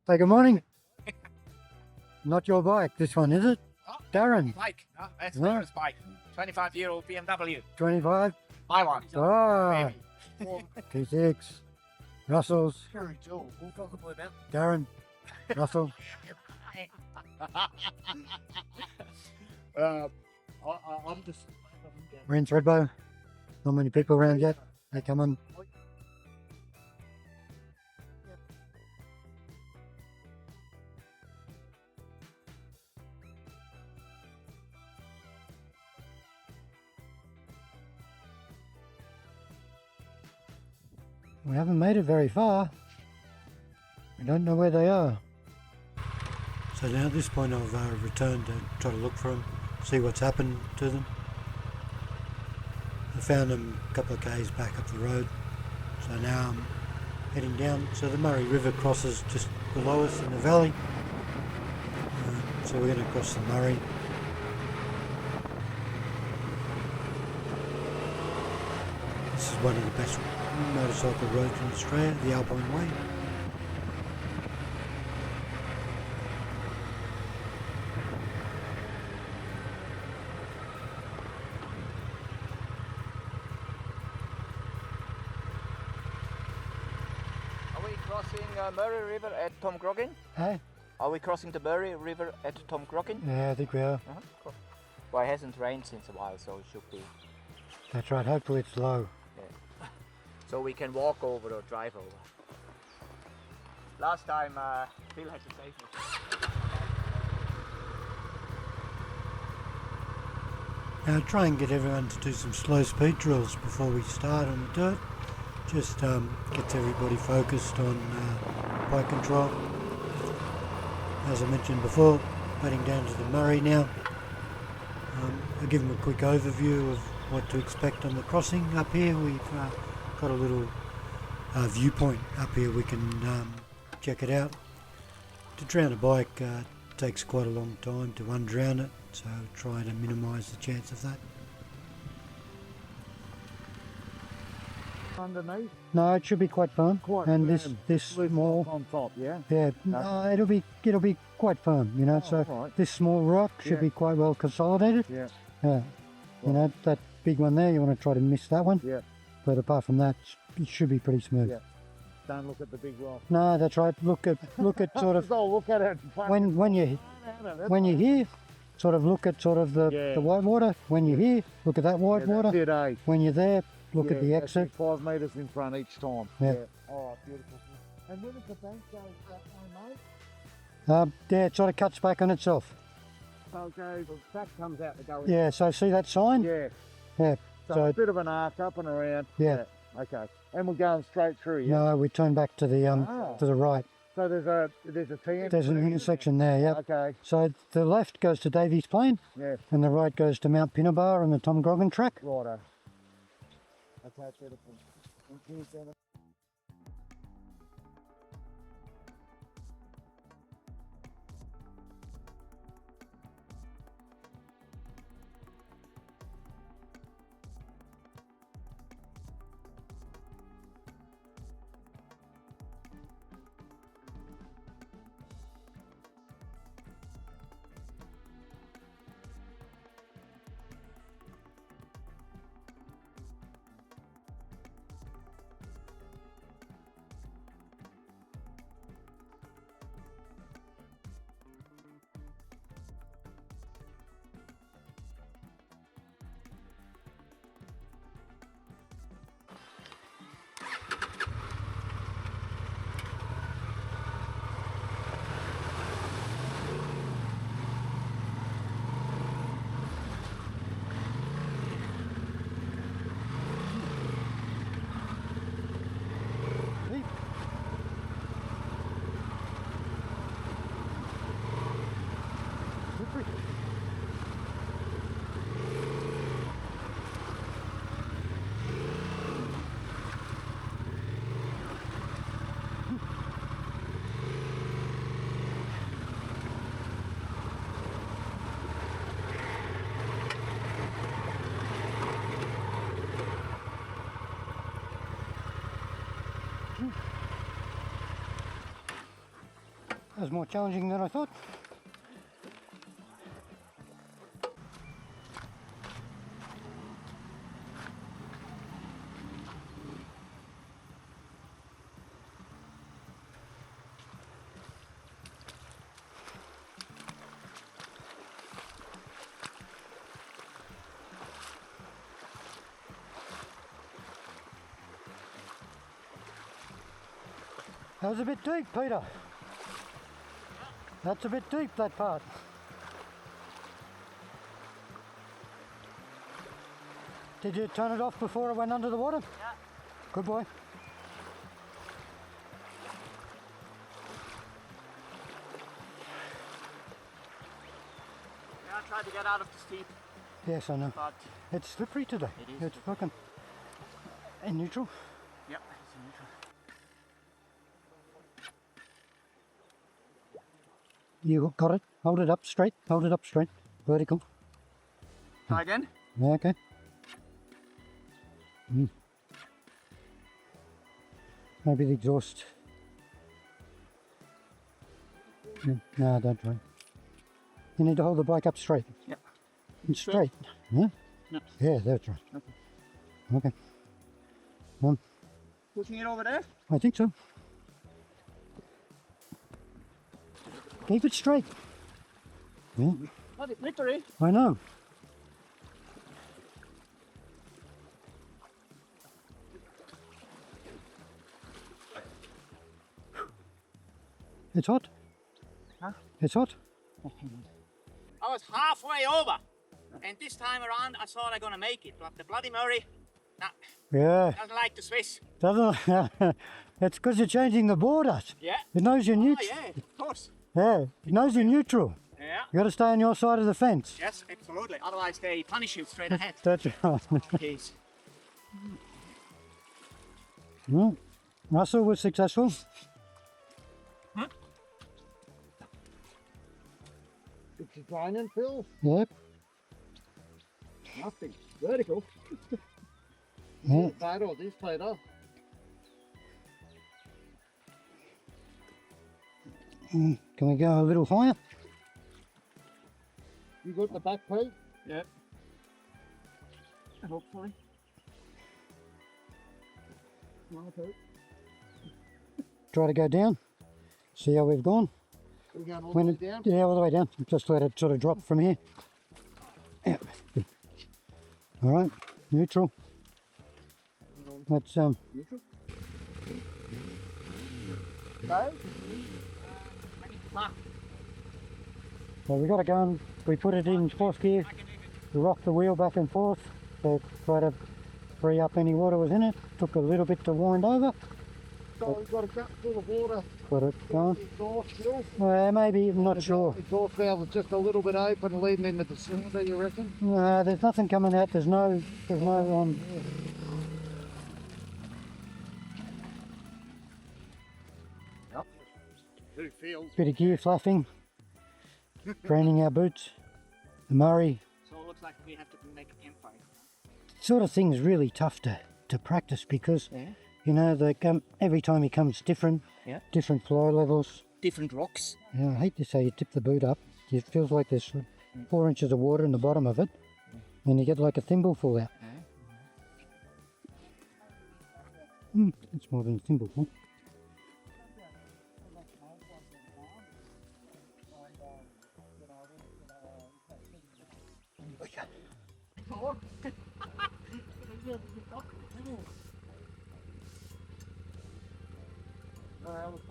Say good morning. Not your bike, this one, is it? Oh, Darren. Bike. Oh, that's Right. Darren's bike. 25-year-old BMW. 25. My one. Ah, Maybe. T6. Russell's. Very Joe. We'll talk about that. Darren. Russell. I'm just. We're in Thredbo. Not many people around yet. They come on. We haven't made it very far. We don't know where they are. So now at this point I've returned to try to look for them, see what's happened to them. I found them a couple of k's back up the road. So now I'm heading down. So the Murray River crosses just below us in the valley. So we're going to cross the Murray. This is one of the best motorcycle roads in Australia, the Alpine Way. Are we crossing Murray River at Tom Groggin? Hey? Are we crossing the Murray River at Tom Groggin? Yeah, I think we are. Cool. Well, it hasn't rained since a while, so it should be. That's right, hopefully it's low. So we can walk over or drive over. Last time Phil had to save me. Now try and get everyone to do some slow speed drills before we start on the dirt. Just gets everybody focused on bike control. As I mentioned before, heading down to the Murray now. I'll give them a quick overview of what to expect on the crossing up here. We've got a little viewpoint up here, we can check it out. To drown a bike takes quite a long time to undrown it, so try to minimise the chance of that. Underneath? No, it should be quite firm. Quite and firm. this small, On top, yeah? yeah, no, it'll be quite firm, you know. So right. this small rock should Yeah. be quite well consolidated. Yeah, Yeah, you know, that big one there, you want to try to miss that one. yeah, But apart from that, it should be pretty smooth. Yeah. Don't look at the big rock. No, that's right. Look at sort of Oh, look at it. when you're here, sort of look at sort of the Yeah. white water. When you're here, look at that white water. That's it, eh? When you're there, look at the Yeah, exit. that's it, 5 metres in front each time. Yeah. All right, beautiful. And where does the bank go that way, mate? Yeah, it sort of cuts back on itself. So it goes, the back comes out to go in. Yeah, so see that sign? Yeah. Yeah. So, So- a bit of an arc up and around. Yeah. Okay. And we're going straight through, yeah? No, we turn back to the right. So there's a T. There's an intersection there, yep. Okay. So the left goes to Davies Plain Yeah. and the right goes to Mount Pinnabar and the Tom Groggin track. Righto. Okay, beautiful. Thank you, Dennis. That was more challenging than I thought. That was a bit deep, Peter. That's a bit deep, that part. Did you turn it off before it went under the water? Yeah. Good boy. Yeah, I tried to get out of the steep, Yes, I know. but It's slippery today. It is It's fucking in neutral. yeah, it's neutral. You got it. Hold it up straight. Hold it up straight. Vertical. Try again. Yeah, okay. Maybe the exhaust. No, don't try. You need to hold the bike up straight. Yep. And straight. Yeah? No. Yeah, that's right. Okay. Okay. Pushing it over there. I think so. Keep it straight. Yeah, Not it, literally. I know. It's hot. Huh? It's hot. I was halfway over, and this time around I thought I'm gonna make it, but the bloody Murray, nah, Yeah. doesn't like to Swiss. Doesn't. It's because you're changing the borders. Yeah. It knows you're Oh neutral. yeah, of course. Yeah. It knows you're neutral. Yeah. You got to stay on your side of the fence. Yes, absolutely. Otherwise they punish you straight ahead. That's right. Please. Well, Russell was successful. It's declining, Phil. Yep. Nothing. Vertical. Yeah. Played or this played off. Can we go a little higher? You got the back plate? Yeah. Hopefully. Okay. Try to go down. See how we've gone. We're going all When the it, way down. yeah, all the way down. Just let it sort of drop from here. Yeah. Good. All right. Neutral. That's Neutral. No? well, we got to go and we put it in fourth gear. We rocked the wheel back and forth to try to free up any water was in it. Took a little bit to wind over. So we've got to cut through the water. Got it going. Exhaust still. Well, maybe, I'm not sure. Exhaust valve is just a little bit open leading into the cylinder, you reckon? There's nothing coming out. There's no Who feels? bit of gear fluffing. Draining our boots. The Murray. So it looks like we have to make a campfire. Sort of thing's really tough to practice because Yeah. you know every time he comes different, Yeah. different flow levels. Different rocks. Yeah, I hate to say you tip the boot up, it feels like there's 4 inches of water in the bottom of it, and you get like a thimbleful out. It's more than a thimbleful.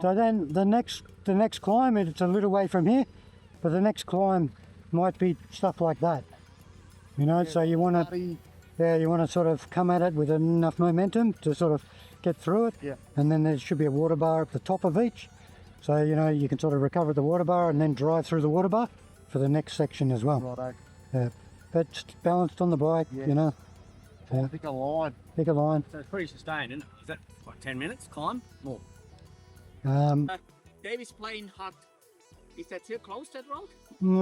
So then the next climb, it's a little way from here, but the next climb might be stuff like that. You know, so you want to sort of come at it with enough momentum to sort of get through it. Yeah. And then there should be a water bar at the top of each. So, you know, you can sort of recover the water bar and then drive through the water bar for the next section as well. Righto. Yeah. But it's balanced on the bike, Yeah. you know. I think a line. Bigger line. So it's pretty sustained, isn't it? Is that what, 10 minutes climb? More. Davis Plain Hut. Is that still closed, that road?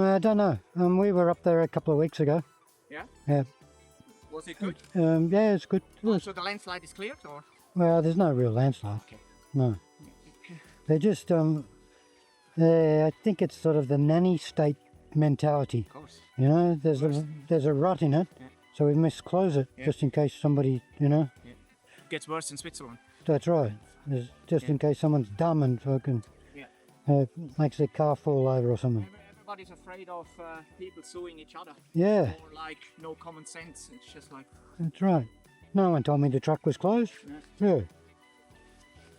I don't know. We were up there a couple of weeks ago. Yeah. Yeah. Was it good? Yeah, it's good. It was- So the landslide is cleared, or? well, there's no real landslide. Okay. No. They're just I think it's sort of the nanny state mentality. Of course. You know, there's a rut in it, Yeah. so we must close it just in case somebody, you know. Yeah. Gets worse in Switzerland. That's right. Just in case someone's dumb and fucking makes their car fall over or something. Everybody's afraid of people suing each other. Yeah, Or like no common sense. It's just like, that's right. No one told me the truck was closed. Yeah.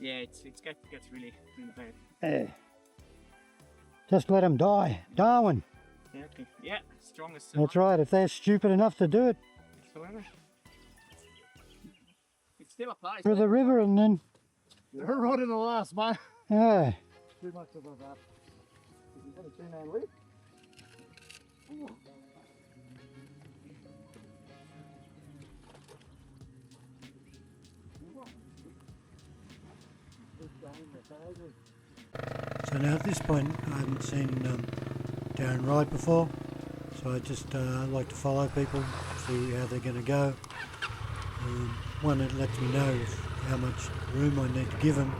yeah, it gets really, really bad. Yeah. Just let them die. Darwin. Yeah, okay. Yeah, strongest. That's right. If they're stupid enough to do it, However, it still applies. through the river and then, They're right in the last, mate. yeah. Too much of that. You've got a two-man lift. So now at this point I haven't seen Darren ride before, so I just like to follow people, see how they're going to go. One, it lets me know how much room I need to give them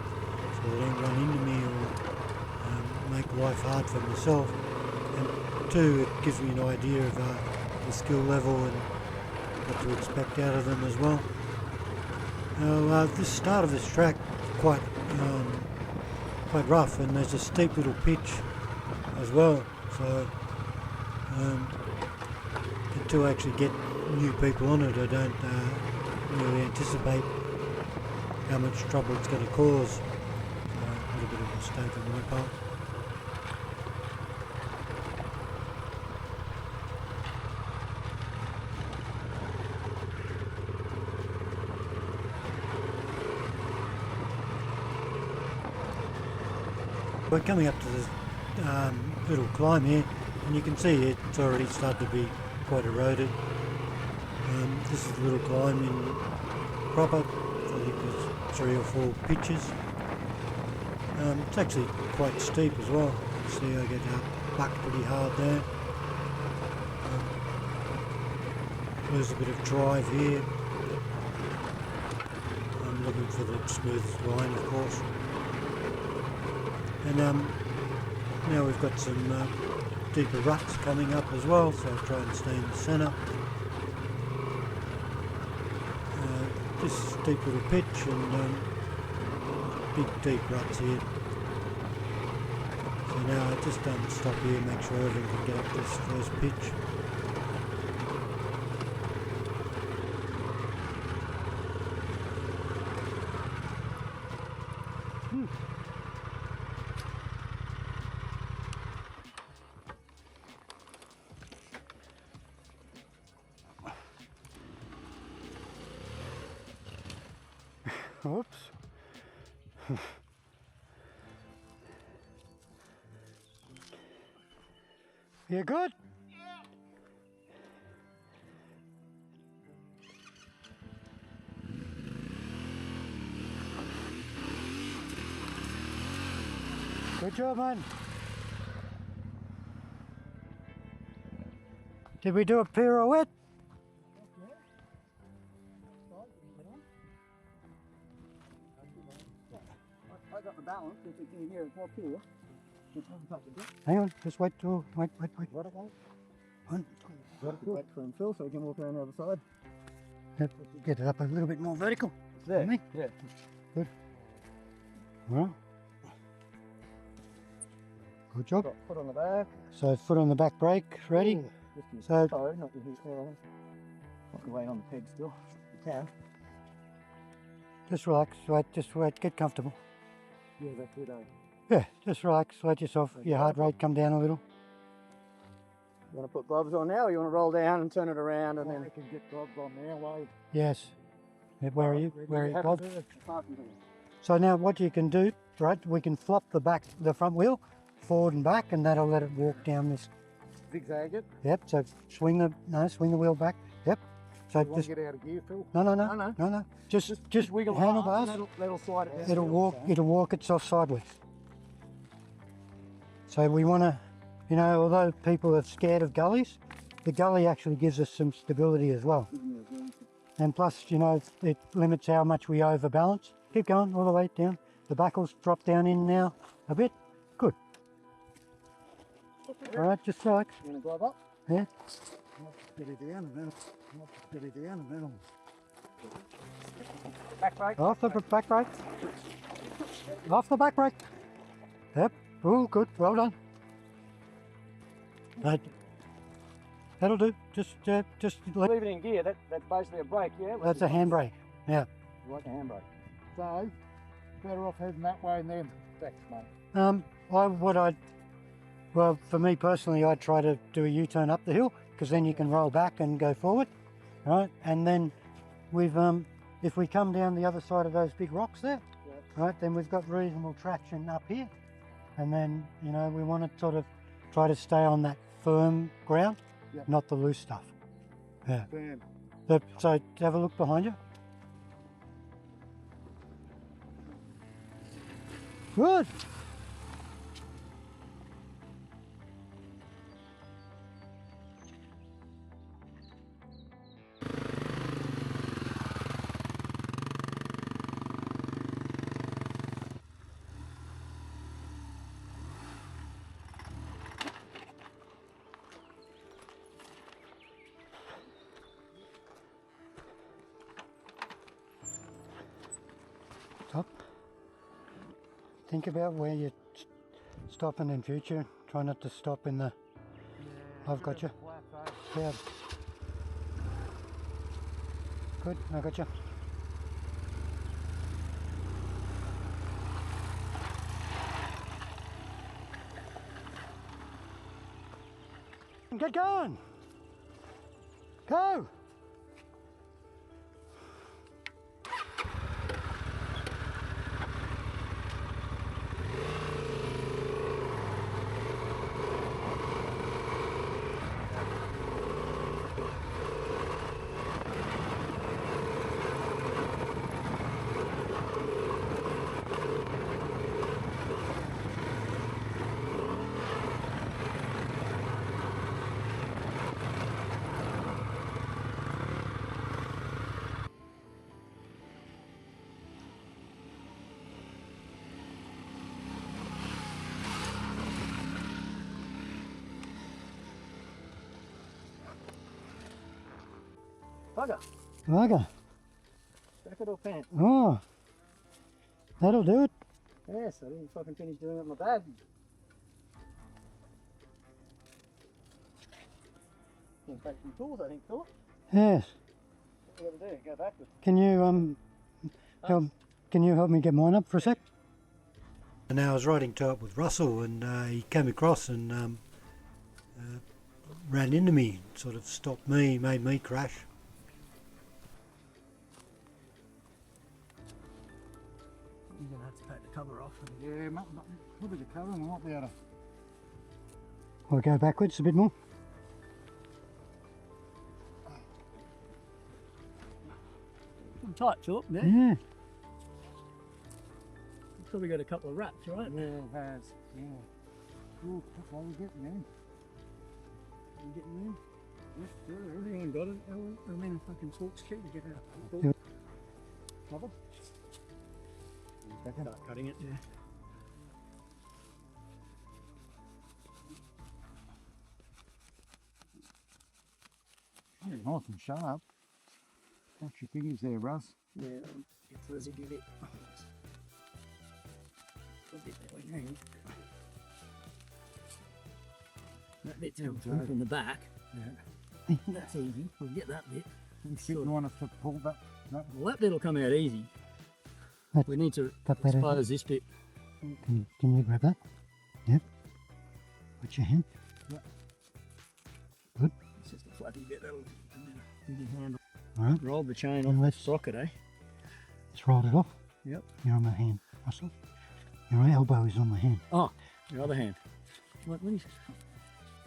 so they don't run into me or make life hard for myself. And two, it gives me an idea of the skill level and what to expect out of them as well. Now this start of this track is quite rough, and there's a steep little pitch as well, so until I actually get new people on it I don't really anticipate how much trouble it's going to cause. A little bit of a mistake on my part. We're coming up to this little climb here, and you can see it's already started to be quite eroded. This is a little climb in proper, I think there's 3 or 4 pitches. It's actually quite steep as well. You see I get bucked pretty hard there. There's a bit of drive here. I'm looking for the smoothest line, of course. And now we've got some deeper ruts coming up as well, so I'll try and stay in the centre. This steep little pitch and big deep ruts here. So now I just stop here, make sure everyone can get up this first pitch. Oops. You good? Yeah. Good job, man. Did we do a pirouette? I got the balance, if you can hear it more clear. Hang on, just wait till, wait. Right away. One. Wait for him, Phil, so we can walk around the other side. Yep, get it up a little bit more vertical. There. Me? Yeah. Good. Well. Good job. Got foot on the back. So foot on the back brake, ready? Ooh, just use So- the toe, not the heel. I can wait on the peg still. You can. Just relax, just wait, get comfortable. Yeah, that's it, eh? Yeah, just relax, let yourself, your heart rate come down a little. You want to put gloves on now, or you want to roll down and turn it around and I then... can get gloves on now, Wade. Yes. Yeah, where are you? Where are you, Bob? Parking here. So now what you can do, right, we can flop the front wheel forward and back, and that'll let it walk down this. Zigzag it. Yep, so swing the wheel back. Yep. So You want just, to get out of gear, Phil? no. Just wiggle handlebars. That'll slide it down. It'll walk itself sideways. So we want to, you know, although people are scared of gullies, the gully actually gives us some stability as well. And plus, you know, it limits how much we overbalance. Keep going all the way down. The buckles drop down in now a bit. Good. Alright, just like. You want to glove up? Yeah. Get it down and then get it down and then Back brake. Off the back brake. Off the back brake. Yep. Oh, good. Well done. Right. That'll do. Just Leave it in gear. That's basically a brake, yeah? that's a handbrake. Yeah. Like a handbrake. so better off heading that way and then back, mate. Well, for me personally, I'd try to do a U-turn up the hill because then you can roll back and go forward, right? And then if we come down the other side of those big rocks there, right, then we've got reasonable traction up here. And then, you know, we want to sort of try to stay on that firm ground, not the loose stuff. Yeah. Bam. So have a look behind you. Good. Stop. Think about where you're stopping in future. Try not to stop in the... I've got you. Yeah. Good, I got you. Get going! Go! Bugger. Bugger. Jacket or pants? Oh, that'll do it. Yes, I didn't fucking finish doing it in my bag. In fact, some tools, I think, Philip. Yes. What do you gotta do? Go backwards. Can you help me get mine up for a sec? And now I was riding to up with Russell, and he came across and ran into me, sort of stopped me, made me crash. You're gonna have to take the cover off. Yeah, look at the cover and I might be able to. I'll go backwards a bit more. Some tight, Philip, yeah? Yeah. You've probably got a couple of wraps, right? Yeah, it has. Yeah. Oh, that's what we're getting in. You getting in? Yes, sir. Everyone got it. I mean, a fucking torch key to get out. Yep. Cover? Start cutting it, yeah. Yeah, nice and sharp. Watch your fingers there, Russ. Yeah, it's Lizzie did it. A bit that we need. That bit's come from the back. Yeah. That's easy. We'll get that bit. You shouldn't want us to pull that. Well, that bit'll come out easy. That's We need to got better. expose this bit. Can you grab that? Yep. Put your hand. It's just a flappy bit that'll give you handle. Alright, Roll the chain And off let's- the socket, eh? let's roll it off. Yep. You're on my hand, Russell. Your elbow is on my hand. Oh, your other hand. What are you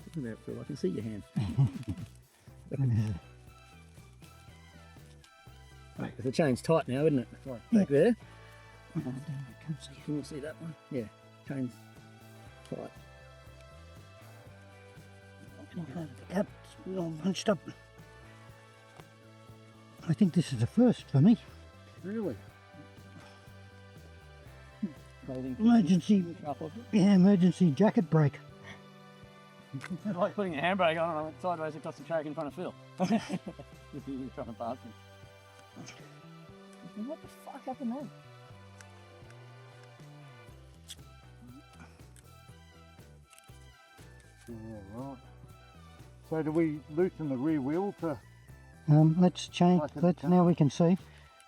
looking at, Phil? I can see your hand. Right, the chain's tight now, isn't it? Right, back there. I can't see. Can you see that one? Yeah, chain's tight. It's all bunched up. I think this is a first for me. Really? Holding Emergency, up of it. yeah, emergency jacket brake. Like putting a handbrake on and I went sideways across the track in front of Phil. If you were trying to pass me. What the fuck happened then? Yeah, right. So do we loosen the rear wheel to... Let's change, now we can see.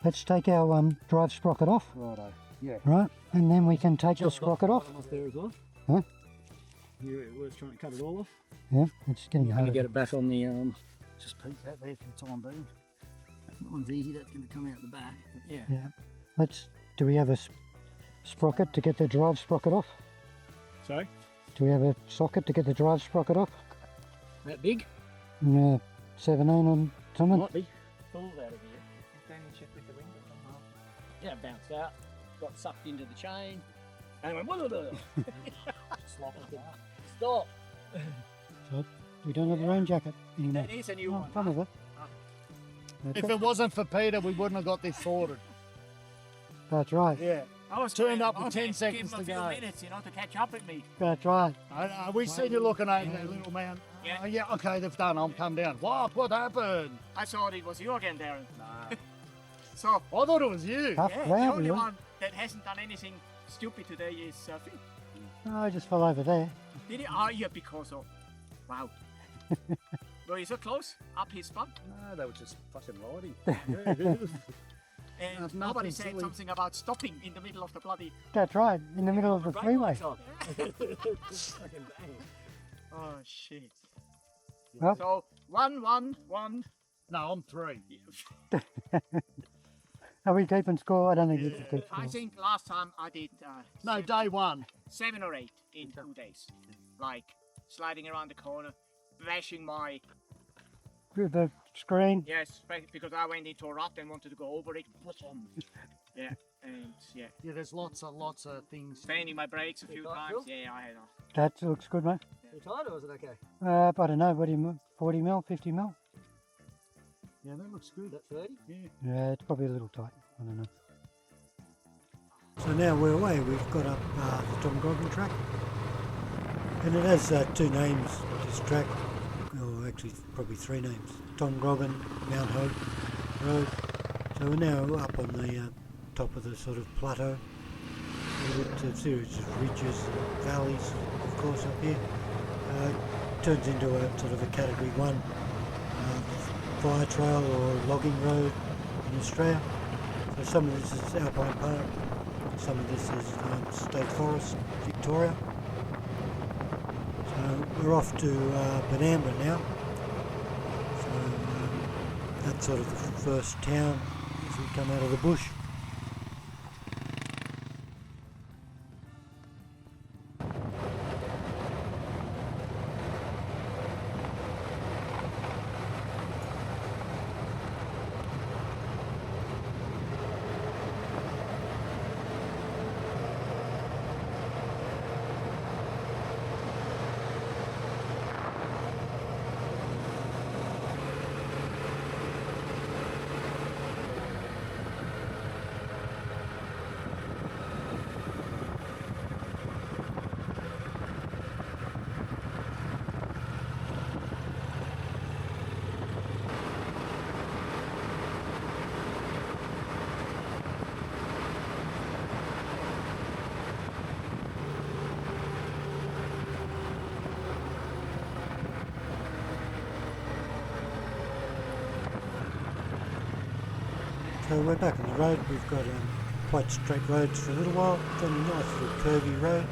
Let's take our drive sprocket off, Righto, yeah. right? And then we can take the sprocket off. There as well. Huh? You were trying to cut it all off. Yeah, it's getting Going hard. to get it back on the, just peek that there for the time being. That one's easy, that's going to come out the back. But yeah. Yeah. Do we have a sprocket to get the drive sprocket off? Sorry? Do we have a socket to get the drive sprocket off? That big? 17 on something? Might be. Falls out of here. Then you check with the window. Yeah, it bounced out. Got sucked into the chain. And it went, Stop. So we don't have the rain jacket anymore. That is a new Oh, one. some of it. If it wasn't for Peter, we wouldn't have got this sorted. That's right. Yeah. I was Turned up I with was 10 seconds give him to a few go. minutes, you know, to catch up with me. That's right. We seen you looking at that little man. Yeah. Yeah, okay, they've done. I'll come down. What happened? I thought it was you again, Darren. Nah. So, I thought it was you. Tough yeah, the crowd, only really. one that hasn't done anything stupid today is Phil. Oh, I just fell over there. Did he? Oh, yeah, because of... Wow. Were you so close? Up his butt? No, they were just fucking riding. And There's nobody nothing said silly. something about stopping in the middle of the bloody... That's right, in the middle of the freeway. Oh, shit. Well, So, 1-1-1. No, I'm 3. are we keeping score? I don't think we can keep score. I think last time I did No, day 1. 7 or 8 in 2 days. Like, sliding around the corner, bashing my... Through the screen. Yes, because I went into a rut and wanted to go over it. Yeah, and yeah. Yeah, there's lots of things. Fanning my brakes a few times. Yeah, I had a... That looks good, mate. You tired or is it okay? I don't know, what do you 40 mil, 50 mil? Yeah, that looks good. That 30? Yeah. Yeah, it's probably a little tight. I don't know. So now we're away. We've got up the Tom Grogan track. And it has 2 names, this track. Or actually, probably 3 names. Tom Grogan, Mount Hope Road. So we're now up on the top of the sort of plateau. With a series of ridges, valleys, of course, up here. Turns into a sort of a category 1 fire trail or logging road in Australia. So some of this is Alpine Park, some of this is State Forest, Victoria. So we're off to Benambra now. So that's sort of the first town as we come out of the bush. So we're back on the road. We've got quite straight roads for a little while. It's on a nice little curvy road.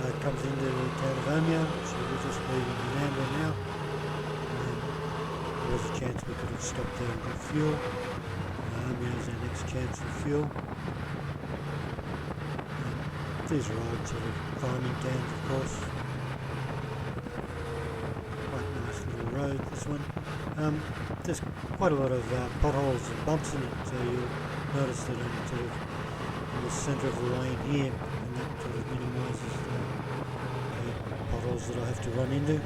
It comes into the town of Omeo, so we're just leaving Benambra now. There was a chance we could have stopped there and got fuel. Omeo's our next chance for fuel. These are old sort of farming towns, of course. Quite a nice little road, this one. There's quite a lot of potholes and bumps in it, so you'll notice that I'm sort of in the centre of the lane here, and that sort of minimises the potholes that I have to run into.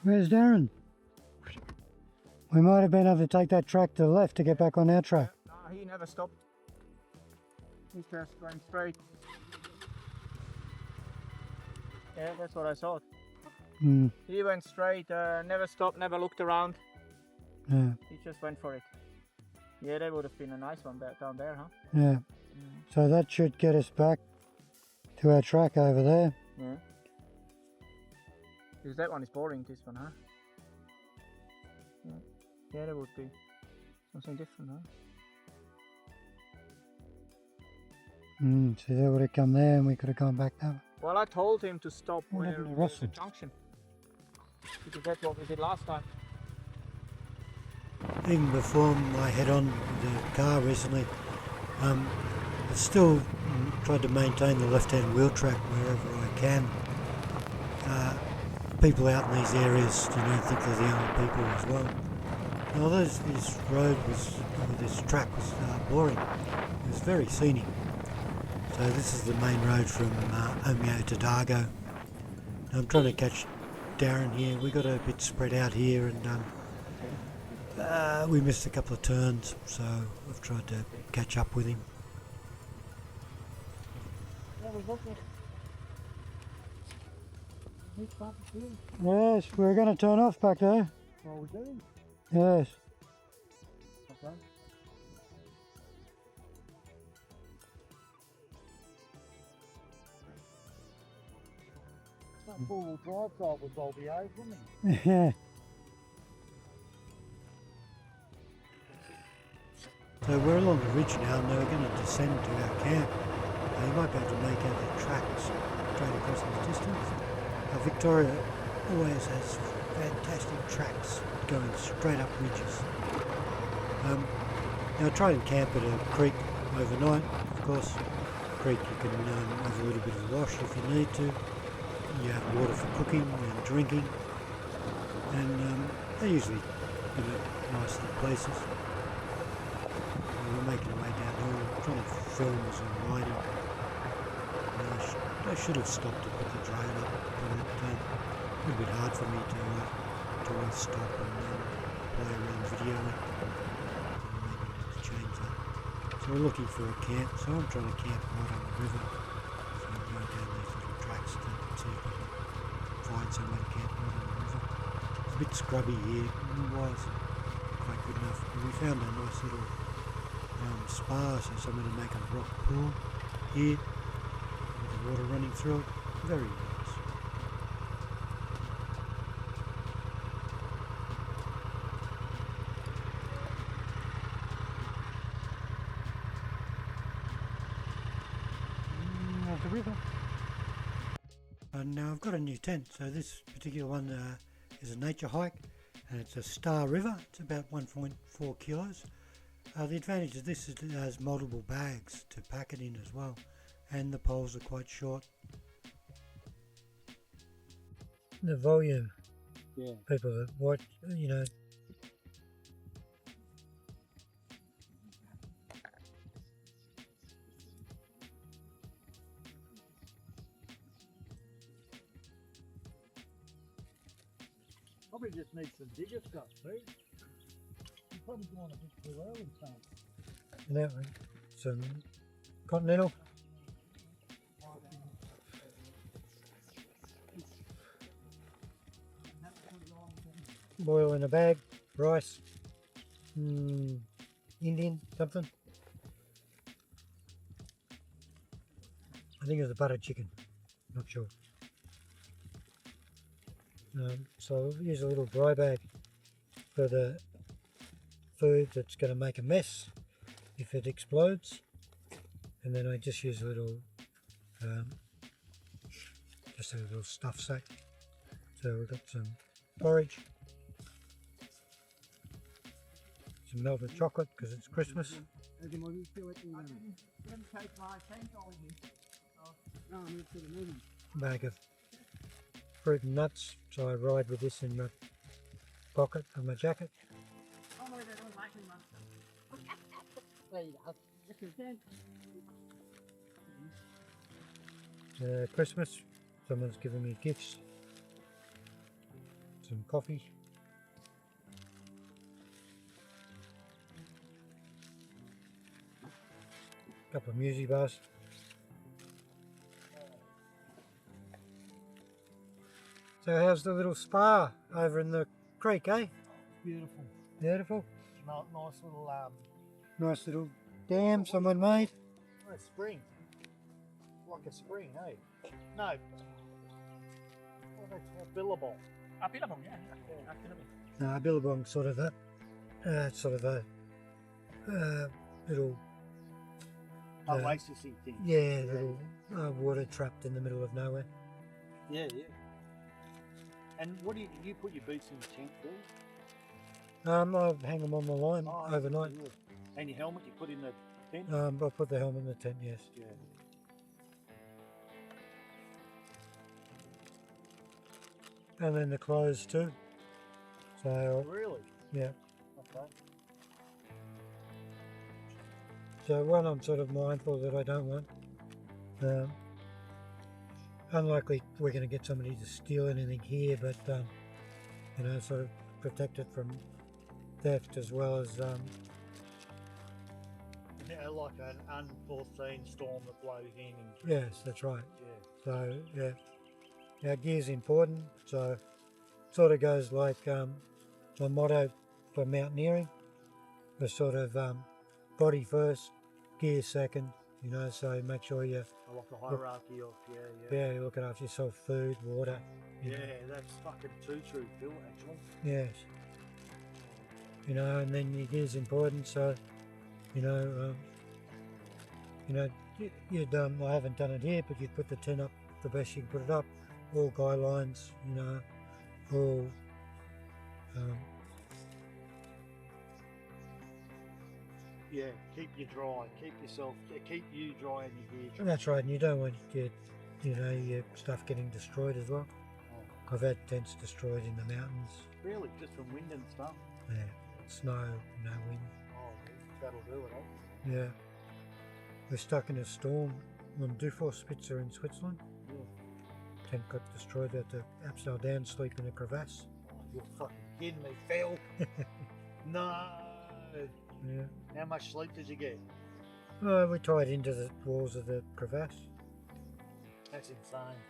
Where's Darren? We might have been able to take that track to the left to get back on our track. No, he never stopped. He just went straight. Yeah, that's what I thought. Mm, He went straight, never stopped, never looked around. yeah, He just went for it. Yeah, that would have been a nice one down there, huh? yeah. So that should get us back to our track over there. Yeah. Because that one is boring, this one, huh? Yeah, yeah, that would be something different, huh? So they would have come there and we could have gone back that way. Well, I told him to stop What where happened to there's a Russell? junction. Because that's what we did last time. Even before I head on the car recently, I still tried to maintain the left-hand wheel track wherever I can. People out in these areas do not think they're the only people as well. Although this road was, or this track was boring, it was very scenic. So this is the main road from Omeo to Dargo. I'm trying to catch Darren here. We got a bit spread out here and we missed a couple of turns, so I've tried to catch up with him. Yes, we're going to turn off back there. Well, we do. Yes. Okay. That four-wheel drive car was all the age, wasn't it? Yeah. So we're along the ridge now and we're going to descend to our camp. You might be able to make out the tracks straight across in the distance. Victoria always has fantastic tracks going straight up ridges. Now I try and camp at a creek overnight. Of course, creek you can have a little bit of wash if you need to. You have water for cooking and drinking, and they're usually nice little places. We're making our way downhill, trying to film as we're riding. I should have stopped to put the drone up, but it's a little bit hard for me to stop and play around videoing. Maybe I need to change that. So we're looking for a camp, so I'm trying to camp right on the river. So I'm going down these little tracks to see if I can find somewhere to camp right on the river. It's a bit scrubby here, it was quite good enough. But we found a nice little spa, so somewhere to make a rock pool here. Water running through it, very nice. The river. And now I've got a new tent, so this particular one is a nature hike and it's a Star River. It's about 1.4 kilos. The advantage of this is it has multiple bags to pack it in as well. And the poles are quite short. The volume, Yeah. people that watch, Probably just need some digger stuff, see? You probably going a bit too early, son. and that one, some continental. Boil in a bag, rice, Indian, something. I think it was a butter chicken, not sure. So I'll use a little dry bag for the food that's going to make a mess if it explodes. And then I just use a little, just a little stuff sack. So we've got some porridge. Some melted chocolate because it's Christmas. Didn't take my tent on you. Bag of fruit and nuts, so I ride with this in my pocket of my jacket. Oh no, they don't like me, man. There you go. This is it. Christmas, someone's giving me gifts. some coffee. Couple of music bars. So how's the little spa over in the creek, eh? Beautiful. Beautiful. Nice little Nice little dam someone made. a spring. Like a spring, eh? No. What they call billabong. A billabong, yeah. A billabong. Billabong's sort of a little Oasis-y thing. yeah, little water trapped in the middle of nowhere. Yeah, yeah. And what do you put your boots in the tent, do you? I hang them on the line Oh, overnight. good. And your helmet you put in the tent? I put the helmet in the tent, yes. Yeah. And then the clothes too. So Really? yeah. Okay. So one, I'm sort of mindful that I don't want. Unlikely we're going to get somebody to steal anything here, but you know, sort of protect it from theft as well as Yeah, like an unforeseen storm that blows in. And, yes, that's right. yeah. So yeah, our gear's important. So sort of goes like my motto for mountaineering is sort of body first, gear second. You know, so make sure you Like a hierarchy of, yeah. you're looking after yourself, food, water. Yeah, that's fucking too true, Phil, actually. Yes. You know, and then your gear's important. So, you know, you'd I haven't done it here, but you'd put the tent up the best you can put it up. All guy lines, you know, all. Yeah, keep you dry, keep you dry and your gear dry. That's right, and you don't want your stuff getting destroyed as well. Oh, I've had tents destroyed in the mountains. really? Just from wind and stuff? Yeah, snow, no wind. Oh, that'll do it, eh? Yeah, we're stuck in a storm on Dufour Spitzer in Switzerland. Yeah. Tent got destroyed. We had to upside down sleep in a crevasse. Oh, you're fucking kidding me, Phil. No. Yeah. How much sleep did you get? Oh, we tied into the walls of the crevasse. That's insane.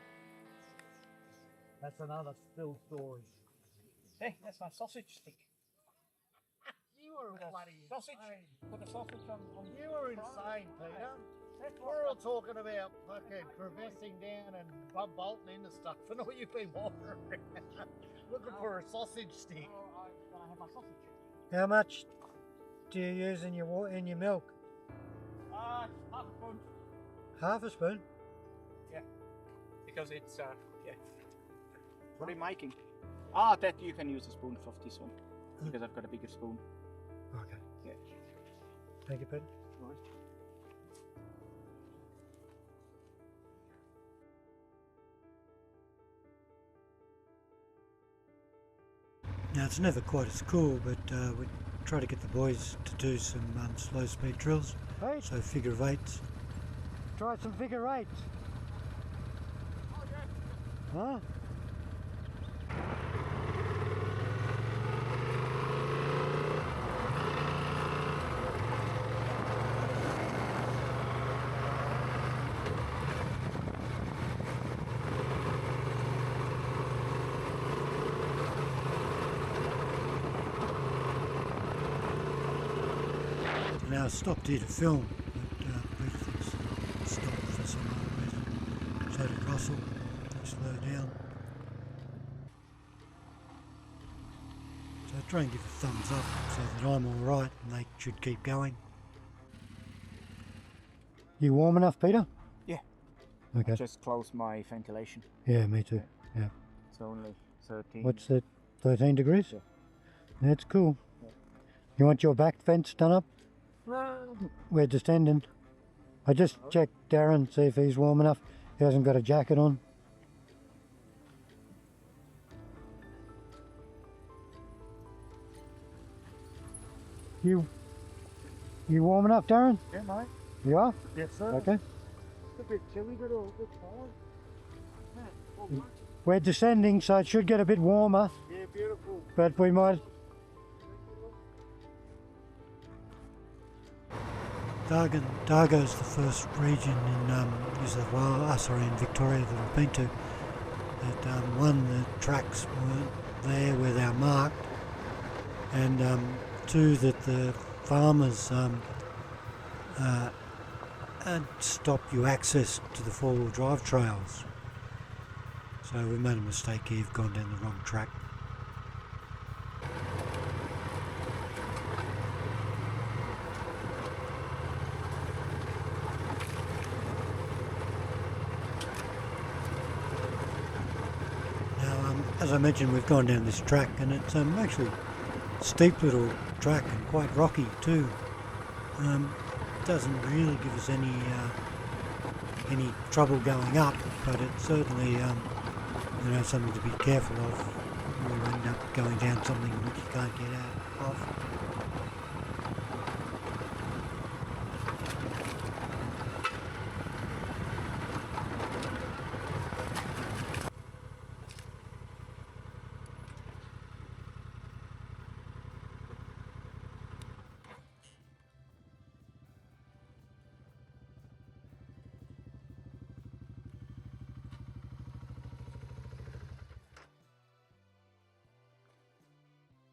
That's another Phil story. Hey, that's my sausage stick. You were bloody Sausage. Put the sausage on. You were insane, Peter. We're all talking about fucking crevassing down and bolting into stuff, and all you've been walking around looking for a sausage stick. Oh, I have my sausage. How much do you use in your milk? Half a spoon. Half a spoon. Because it's yeah. What are you making? Ah, that you can use a spoon of this one because I've got a bigger spoon. Okay. Yeah. Thank you, Pete. Right. Now it's never quite as cool, but we try to get the boys to do some slow speed drills. Hey, So figure of eights. try some figure eights. Huh? Now I stopped here to film, but Bluff stopped for some odd reason. So did Russell. They slowed down. So I try and give a thumbs up so that I'm alright and they should keep going. You warm enough, Peter? Yeah. Okay. Just close my ventilation. Yeah, me too. Yeah. It's only 13. What's that? 13 degrees? Yeah. That's cool. Yeah. You want your back fence done up? No. We're just ending. I just checked Darren, see if he's warm enough. He hasn't got a jacket on. You warm enough, Darren? Yeah, mate. You are? Yes, sir. Okay. It's a bit chilly, but all good fine. we're descending, so it should get a bit warmer, Yeah, beautiful. but we might... Dargo's the first region in New South Wales, in Victoria that I've been to. That one, the tracks weren't there where they're marked, and two, that the farmers stop you access to the four-wheel drive trails. So we made a mistake here, we've gone down the wrong track. Now, as I mentioned, we've gone down this track, and it's actually a steep little track and quite rocky too. Doesn't really give us any trouble going up, but it's certainly something to be careful of. You'll end up going down something which you can't get out of.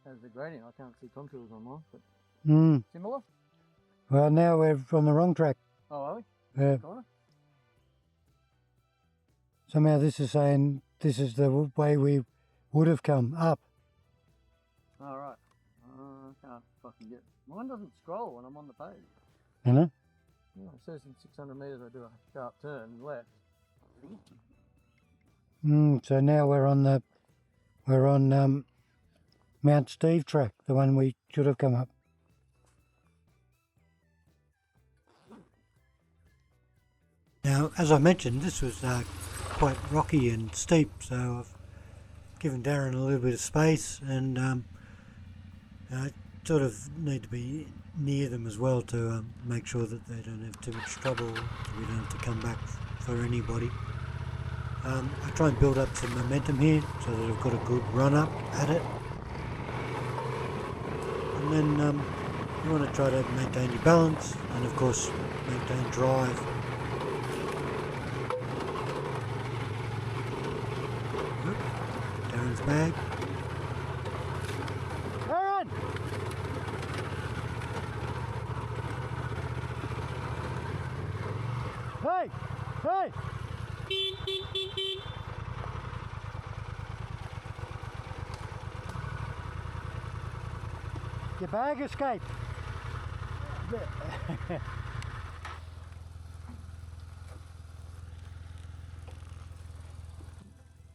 There's the gradient. I can't see contours on mine, but similar. Well, now we're on the wrong track. Oh, are we? Yeah. Corner? Somehow this is saying this is the way we would have come up. Oh, right. I can't fucking get... Mine doesn't scroll when I'm on the page. You know? Yeah, it says in 600 metres I do a sharp turn left. So now we're on Mount Steve track, the one we should have come up. Now, as I mentioned, this was quite rocky and steep, so I've given Darren a little bit of space, and I sort of need to be near them as well to make sure that they don't have too much trouble, we don't have to come back for anybody. I try and build up some momentum here so that I've got a good run up at it. And then you want to try to maintain your balance and of course maintain drive. Darren's bag. Darren! Hey! Hey! Your bag escaped.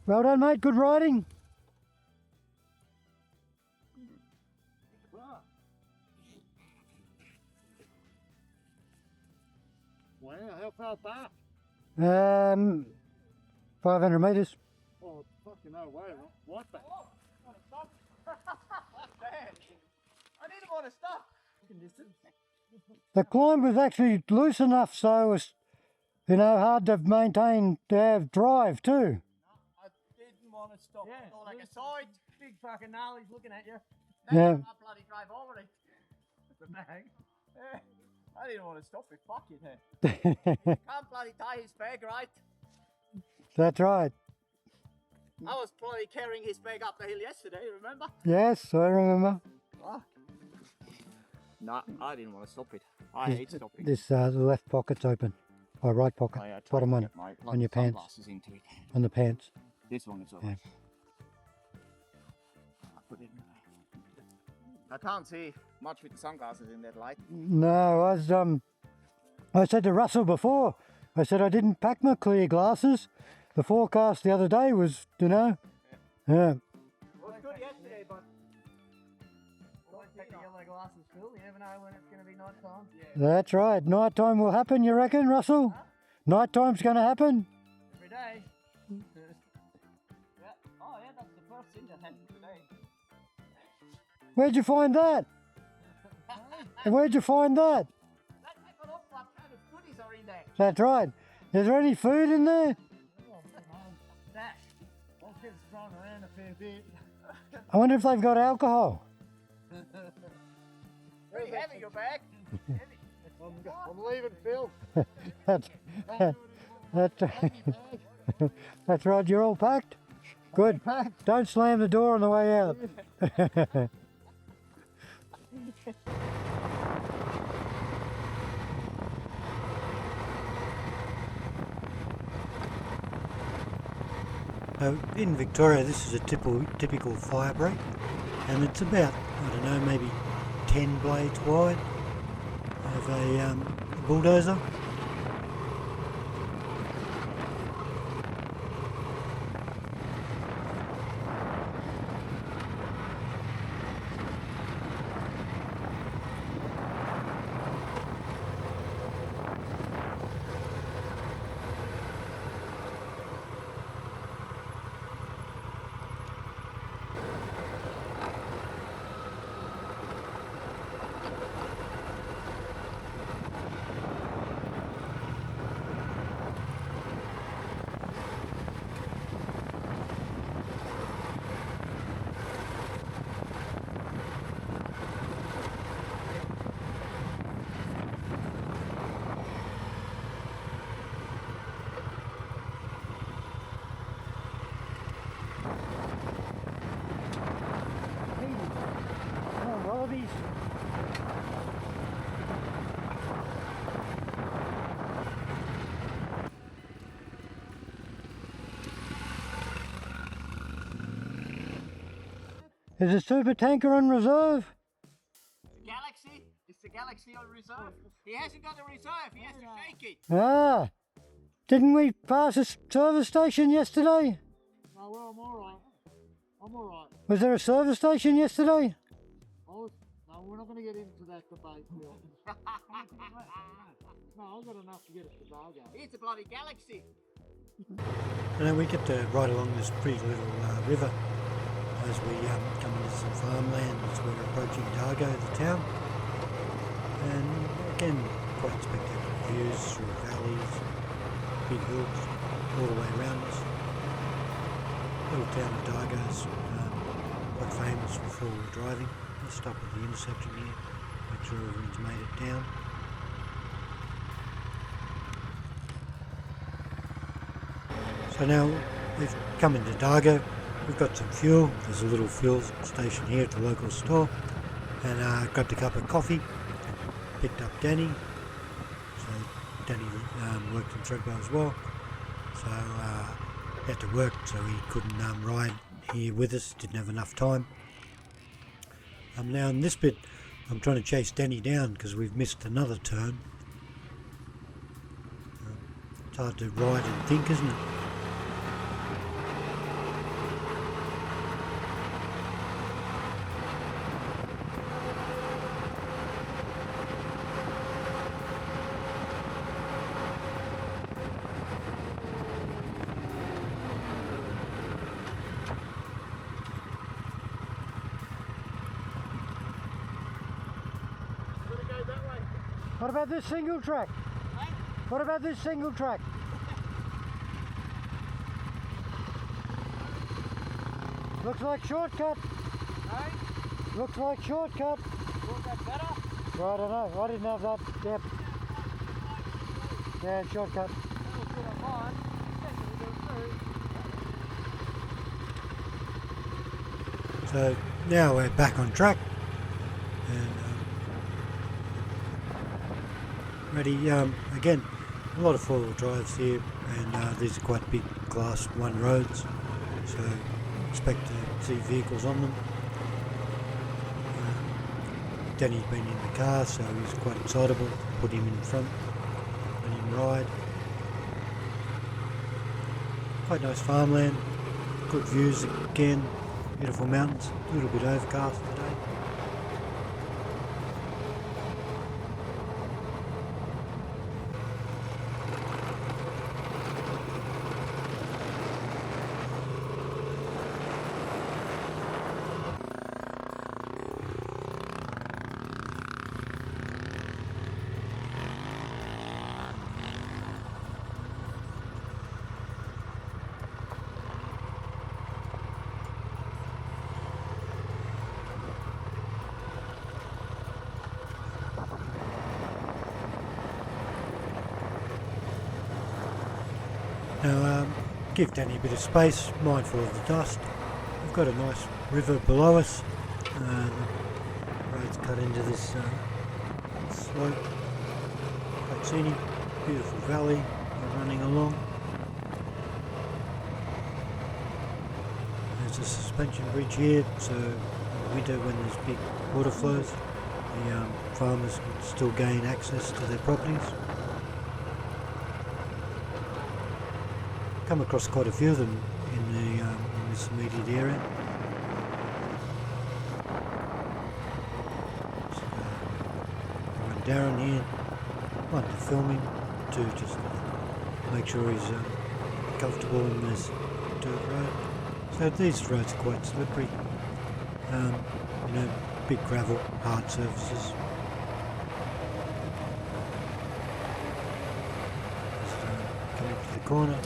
Well done, mate. Good riding. Wow, how far back? 500 metres. Oh, fucking no way. What the? I didn't want to stop. The climb was actually loose enough, so it was, hard to maintain to have drive too. I didn't want to stop. Yeah, Go like a side. Big fucking gnarly's looking at you. Yeah. I bloody drive over it. The bag. Yeah. I didn't want to stop it. Fuck it, hey. Can't bloody tie his bag, right? That's right. I was bloody carrying his bag up the hill yesterday, remember? Yes, I remember. Fuck. No, I didn't want to stop it. I hate stopping. This the left pocket's open. Or right pocket. I tried Bottom to one. get my On your pants. sunglasses into it. On the pants. This one is over. Yeah. I put it in there. I can't see much with the sunglasses in that light. No, I said to Russell before, I said I didn't pack my clear glasses. The forecast the other day was, Yeah. It was good yesterday, but Always take the yellow glasses, Phil. You never know when it's going to be night time. That's right. Night time will happen, you reckon, Russell? Huh? Night time's going to happen. Every day. Yeah. Oh, yeah, that's the first thing that happened today. Where'd you find that? Where'd you find that? I got off what kind of goodies are in there. That's right. Is there any food in there? That. bit. I wonder if they've got alcohol. Pretty heavy, your bag. I'm leaving Phil. That's, that's right, you're all packed? Good. Don't slam the door on the way out. In Victoria, this is a typical fire break, and it's about, I don't know, maybe 10 blades wide of a bulldozer. Wallabies. Is a super tanker on reserve? Galaxy? It's the Galaxy on reserve. He hasn't got the reserve, he has to shake it. Ah, didn't we pass a service station yesterday? No, well, I'm alright. I'm alright. Was there a service station yesterday? No, we're not going to get into that debate, Phil. No, I've got enough to get us to Dargo. It's a bloody Galaxy. And then we get to ride along this pretty little river as we come into some farmland as we're approaching Dargo, the town. And again, quite spectacular views through valleys, big hills, all the way around us. Little town of Dargo's quite famous for four-wheel driving. Let's stop at the intersection here, make sure everyone's made it down. So now we've come into Dargo, we've got some fuel. There's a little fuel station here at the local store, and grabbed a cup of coffee, picked up Danny. So Danny worked in Thredbo as well, so he had to work, so he couldn't ride here with us, didn't have enough time. Now in this bit I'm trying to chase Danny down because we've missed another turn. It's hard to ride and think, isn't it? What about this single track? Hey? What about this single track? Looks like shortcut. Hey? Looks like shortcut. Was that better? Well, I don't know. I didn't have that. Yep. Yeah, shortcut. That was good on mine. Definitely doing through. So now we're back on track. And ready again, a lot of four-wheel drives here, and these are quite big class 1 roads, so expect to see vehicles on them. Danny's been in the car, so he's quite excitable. Put him in front, let him ride. Quite nice farmland, good views again, beautiful mountains, a little bit overcast today. Now, give Danny a bit of space, mindful of the dust. We've got a nice river below us. The road's cut into this slope. Quite scenic, beautiful valley we're running along. There's a suspension bridge here, so in the winter when there's big water flows, the farmers can still gain access to their properties. Come across quite a few of them in this immediate area. So, one Darren here, one to film him, two just to make sure he's comfortable in this dirt road. So these roads are quite slippery. You know, big gravel, hard surfaces. Just coming to the corner,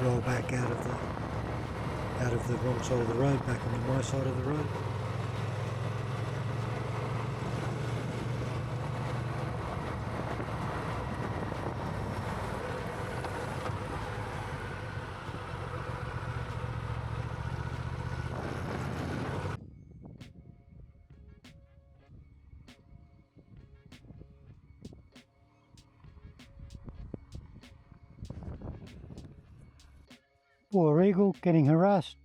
roll back out of the wrong side of the road, back onto my side of the road. Poor eagle getting harassed.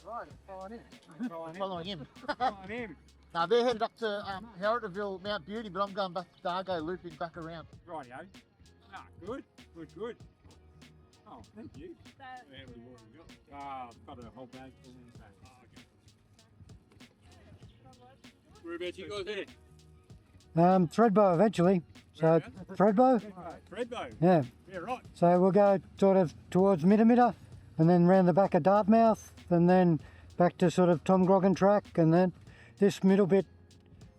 Right, following him. Following him. Following him. Now they're headed up to Herritville, Mount Beauty, but I'm going back to Dargo, looping back around. Rightio. Ah, good, good, good. Oh, thank you. I've got a whole bag full in the back. Oh, okay. Whereabouts you guys there? Thredbo eventually. So Thredbo? Thredbo? Yeah. Yeah, right. So we'll go sort of towards Midamitta and then round the back of Dartmouth and then back to sort of Tom Grogan track and then this middle bit,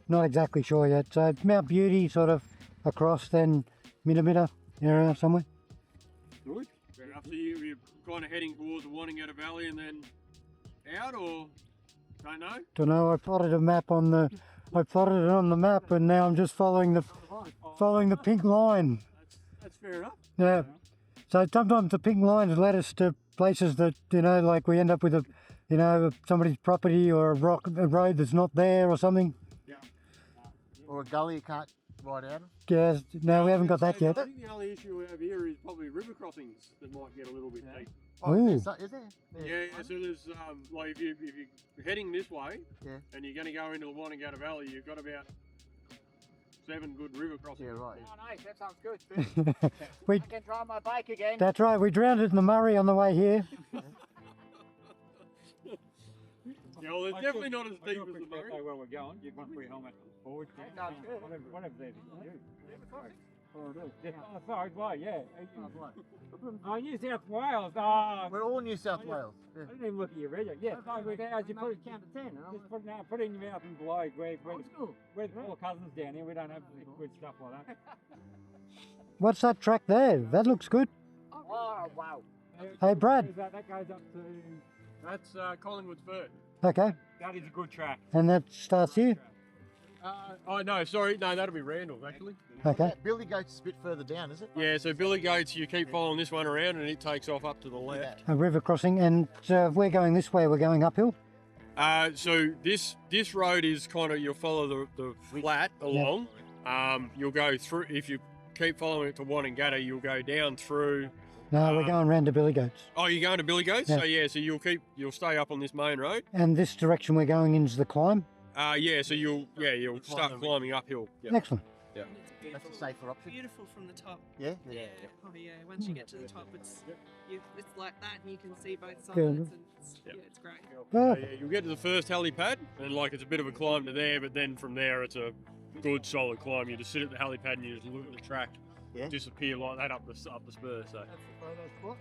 not exactly sure yet. So Mount Beauty sort of across then Midamitta area somewhere. Good. After you're kind of heading towards the Wanningatta Valley and then out or don't know? Don't know, I plotted a map on the map and now I'm just following the pink line. That's fair enough. Yeah. So sometimes the pink lines led us to places that, you know, like we end up with somebody's property or a road that's not there or something. Yeah. Or a gully you can't ride out of. Yeah, no, we haven't got that yet. I think the only issue we have here is probably river crossings that might get a little bit deep. Ooh. Is there? Yeah, so there's like if you're heading this way, Yeah. and you're going to go into the Wanningatta Valley, you've got about 7 good river crossings. Yeah, right. Oh, nice, that sounds good. I can drive my bike again. That's right, we drowned it in the Murray on the way here. Yeah, well, it's definitely not as deep as the Murray. Where we're going, you want to put your helmet forward, whatever they do. Yeah, oh, sorry, well, yeah. Oh, New South Wales. Oh, We're all New South Wales. Yeah. I didn't even look at your radio. Yeah, so we as you put count to 10. Just put it in your mouth and blow. We're all cousins down here. We don't have good stuff like that. What's that track there? That looks good. Oh, wow. Hey, Brad. That goes up to. That's Collingwood's Furt. Okay, That is a good track. and that starts here? Oh no, sorry, no, that'll be Randall actually. Okay. Billy Goat's a bit further down, is it? Yeah, so Billy Goats, you keep following this one around and it takes off up to the left. A river crossing, and if we're going this way, we're going uphill? So this road is kind of, you'll follow the flat along. You'll go through, if you keep following it to Wanningatta, you'll go down through. No, we're going round to Billy Goats. Oh, you're going to Billy Goats? Yeah. So you'll stay up on this main road. And this direction we're going into the climb? Yeah, so you'll start climbing uphill. Yep. Excellent. Yeah. That's a safer option. Beautiful from the top. Yeah? Yeah. Oh yeah. Once you get to the top, it's like that, and you can see both sides, Good. and it's great. Oh, Yeah, you'll get to the first helipad, and like it's a bit of a climb to there, but then from there it's a good solid climb. You just sit at the helipad and you just look at the track, disappear like that up the spur. So. Oh,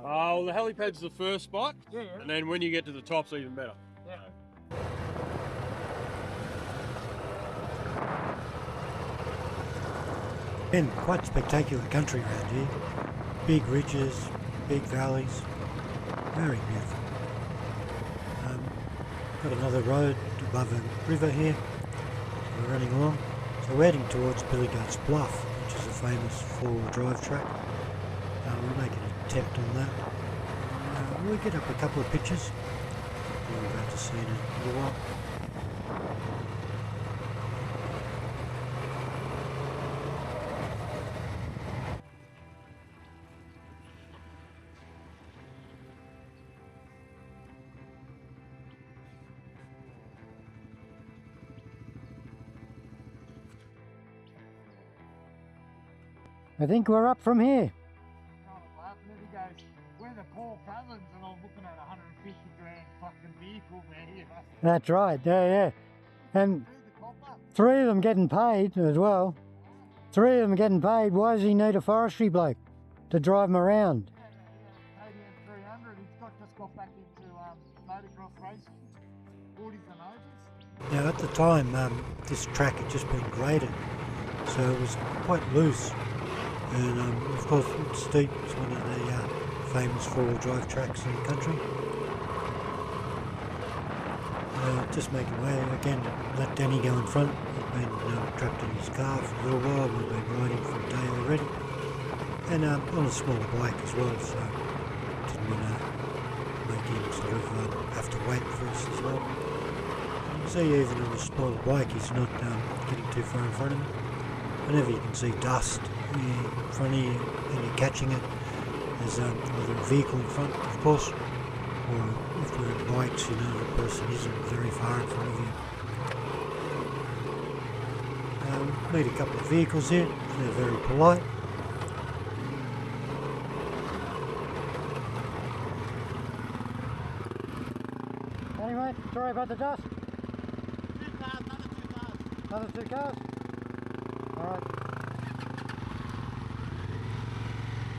well, the helipad's the first spot, and then when you get to the top, it's even better. Yeah. And quite spectacular country around here. Big ridges, big valleys, very beautiful. Got another road above a river here, we're running along. So we're heading towards Bluff, which is a famous four-wheel drive track. We'll make an attempt on that. We'll get up a couple of pictures. We're about to see in a little while. I think we're up from here. He goes, we're the Paul Cousins, and I'm looking at a 150 grand fucking vehicle there. That's right, yeah. And 3 of them getting paid as well. 3 of them getting paid. Why does he need a forestry bloke to drive him around? Paid him 300. He's just got back into motocross racing. 40s and overs. Now at the time, this track had just been graded, so it was quite loose. And of course it's steep, it's one of the famous four-wheel drive tracks in the country. Just making way, again, let Denny go in front. He'd been trapped in his car for a little while, we've been riding for a day already. And on a smaller bike as well, so didn't want to make him sort of have to wait for us as well. You can see even on a smaller bike he's not getting too far in front of me. Whenever you can see dust in front of you and you're catching it, there's either a vehicle in front, of course, or if we're in bikes, you know the person isn't very far in front of you. Meet a couple of vehicles here, they're very polite. Anyway, sorry about the dust. 2 cars, another 2 cars. Another 2 cars? Alright.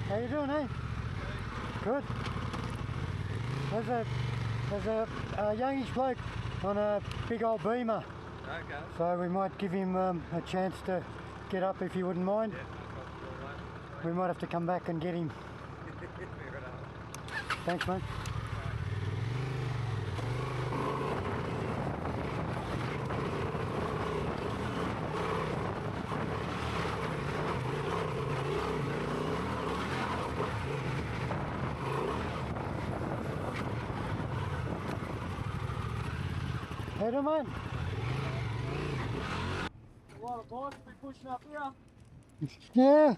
How you doing, eh? Good. There's a youngish bloke on a big old Beamer. Okay. So we might give him a chance to get up if you wouldn't mind. Yeah, We might have to come back and get him. fair enough. Thanks, mate. How you doing, mate? A lot of bikes be pushing up here. Yeah,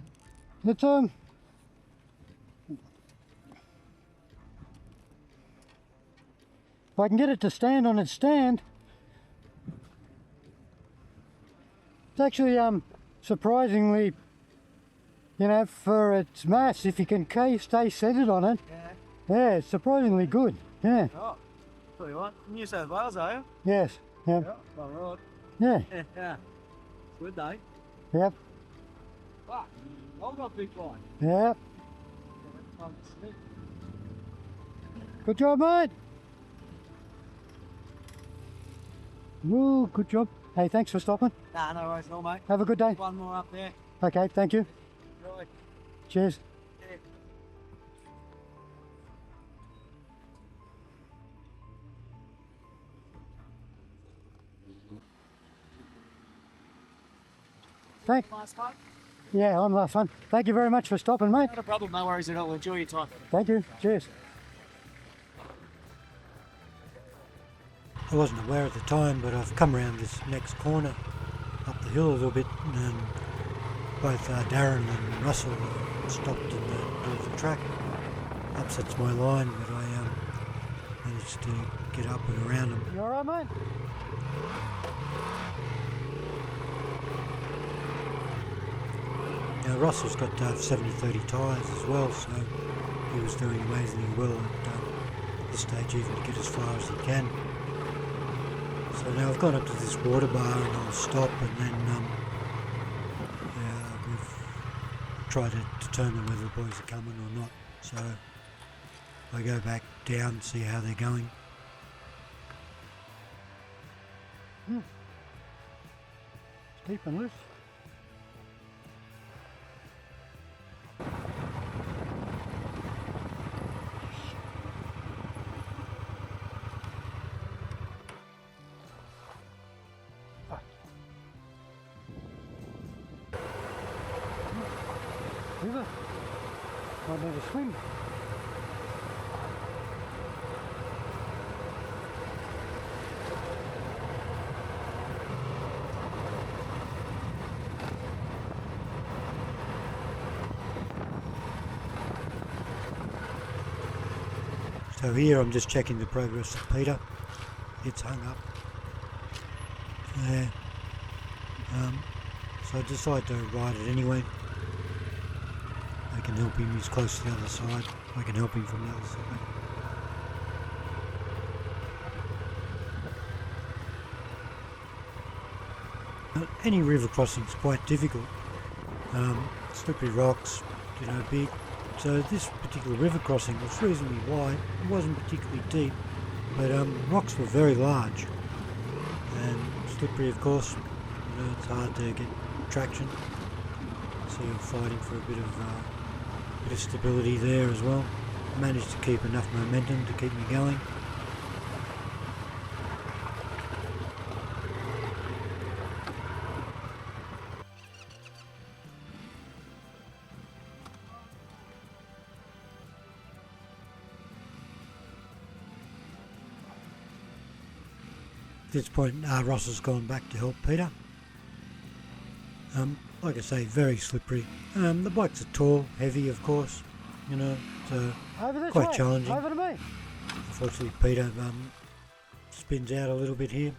it's if I can get it to stand on its stand, it's actually surprisingly, you know, for its mass, if you can stay centered on it, yeah, it's surprisingly good. Yeah. Oh, tell you what, New South Wales, are you? Yes. Yep. Yeah, all right. Yeah. Yeah. Good day. Yep. Fuck, I've got big bike. Yep. Good job, mate. Woo, good job. Hey, thanks for stopping. Nah, no worries at all, mate. Have a good day. One more up there. Okay, thank you. Right. Cheers. Yeah. Thanks. Last time. Yeah, I'm last one. Thank you very much for stopping, mate. Not a problem, no worries at all. Enjoy your time. Thank you. Cheers. I wasn't aware at the time, but I've come around this next corner up the hill a little bit, and both Darren and Russell stopped in the middle of the track. Upsets my line, but I managed to get up and around them. You alright, mate? Now Russell's got 70-30 tyres as well, so he was doing amazingly well at this stage, even to get as far as he can. So now I've gone up to this water bar and I'll stop, and then we've tried to determine whether the boys are coming or not. So I go back down, see how they're going. Steep and loose. river. Might need to swim. So here I'm just checking the progress of Peter. It's hung up there. So I decided to ride it anyway. I can help him, he's close to the other side. I can help him from the other side. Any river crossing is quite difficult. Slippery rocks, you know, big. So this particular river crossing was reasonably wide. It wasn't particularly deep, but rocks were very large and slippery, of course. You know, it's hard to get traction. So you're fighting for a bit of stability there as well. Managed to keep enough momentum to keep me going. At this point, Ross has gone back to help Peter. Like I say, very slippery. The bikes are tall, heavy, of course, you know, so quite challenging. Over to me. Unfortunately, Peter spins out a little bit here.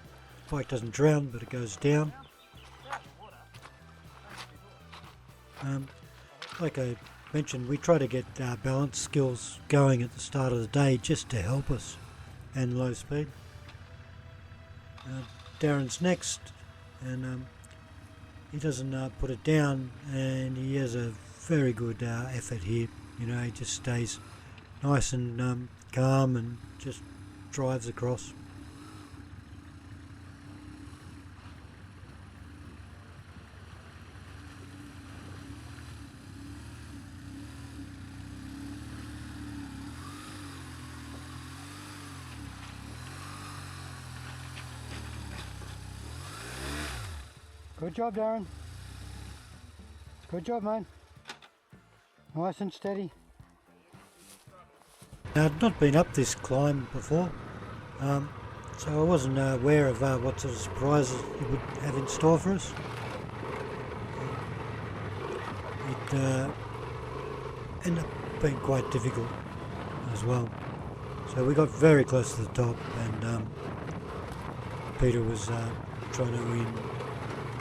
The bike doesn't drown, but it goes down. Like I mentioned, we try to get balance skills going at the start of the day just to help us, and low speed. Darren's next, and he doesn't put it down, and he has a very good effort here. You know, he just stays nice and calm and just drives across. Good job, Darren. Good job, mate. Nice and steady. Now, I'd not been up this climb before, so I wasn't aware of what sort of surprises it would have in store for us. It ended up being quite difficult as well. So we got very close to the top, and Peter was trying to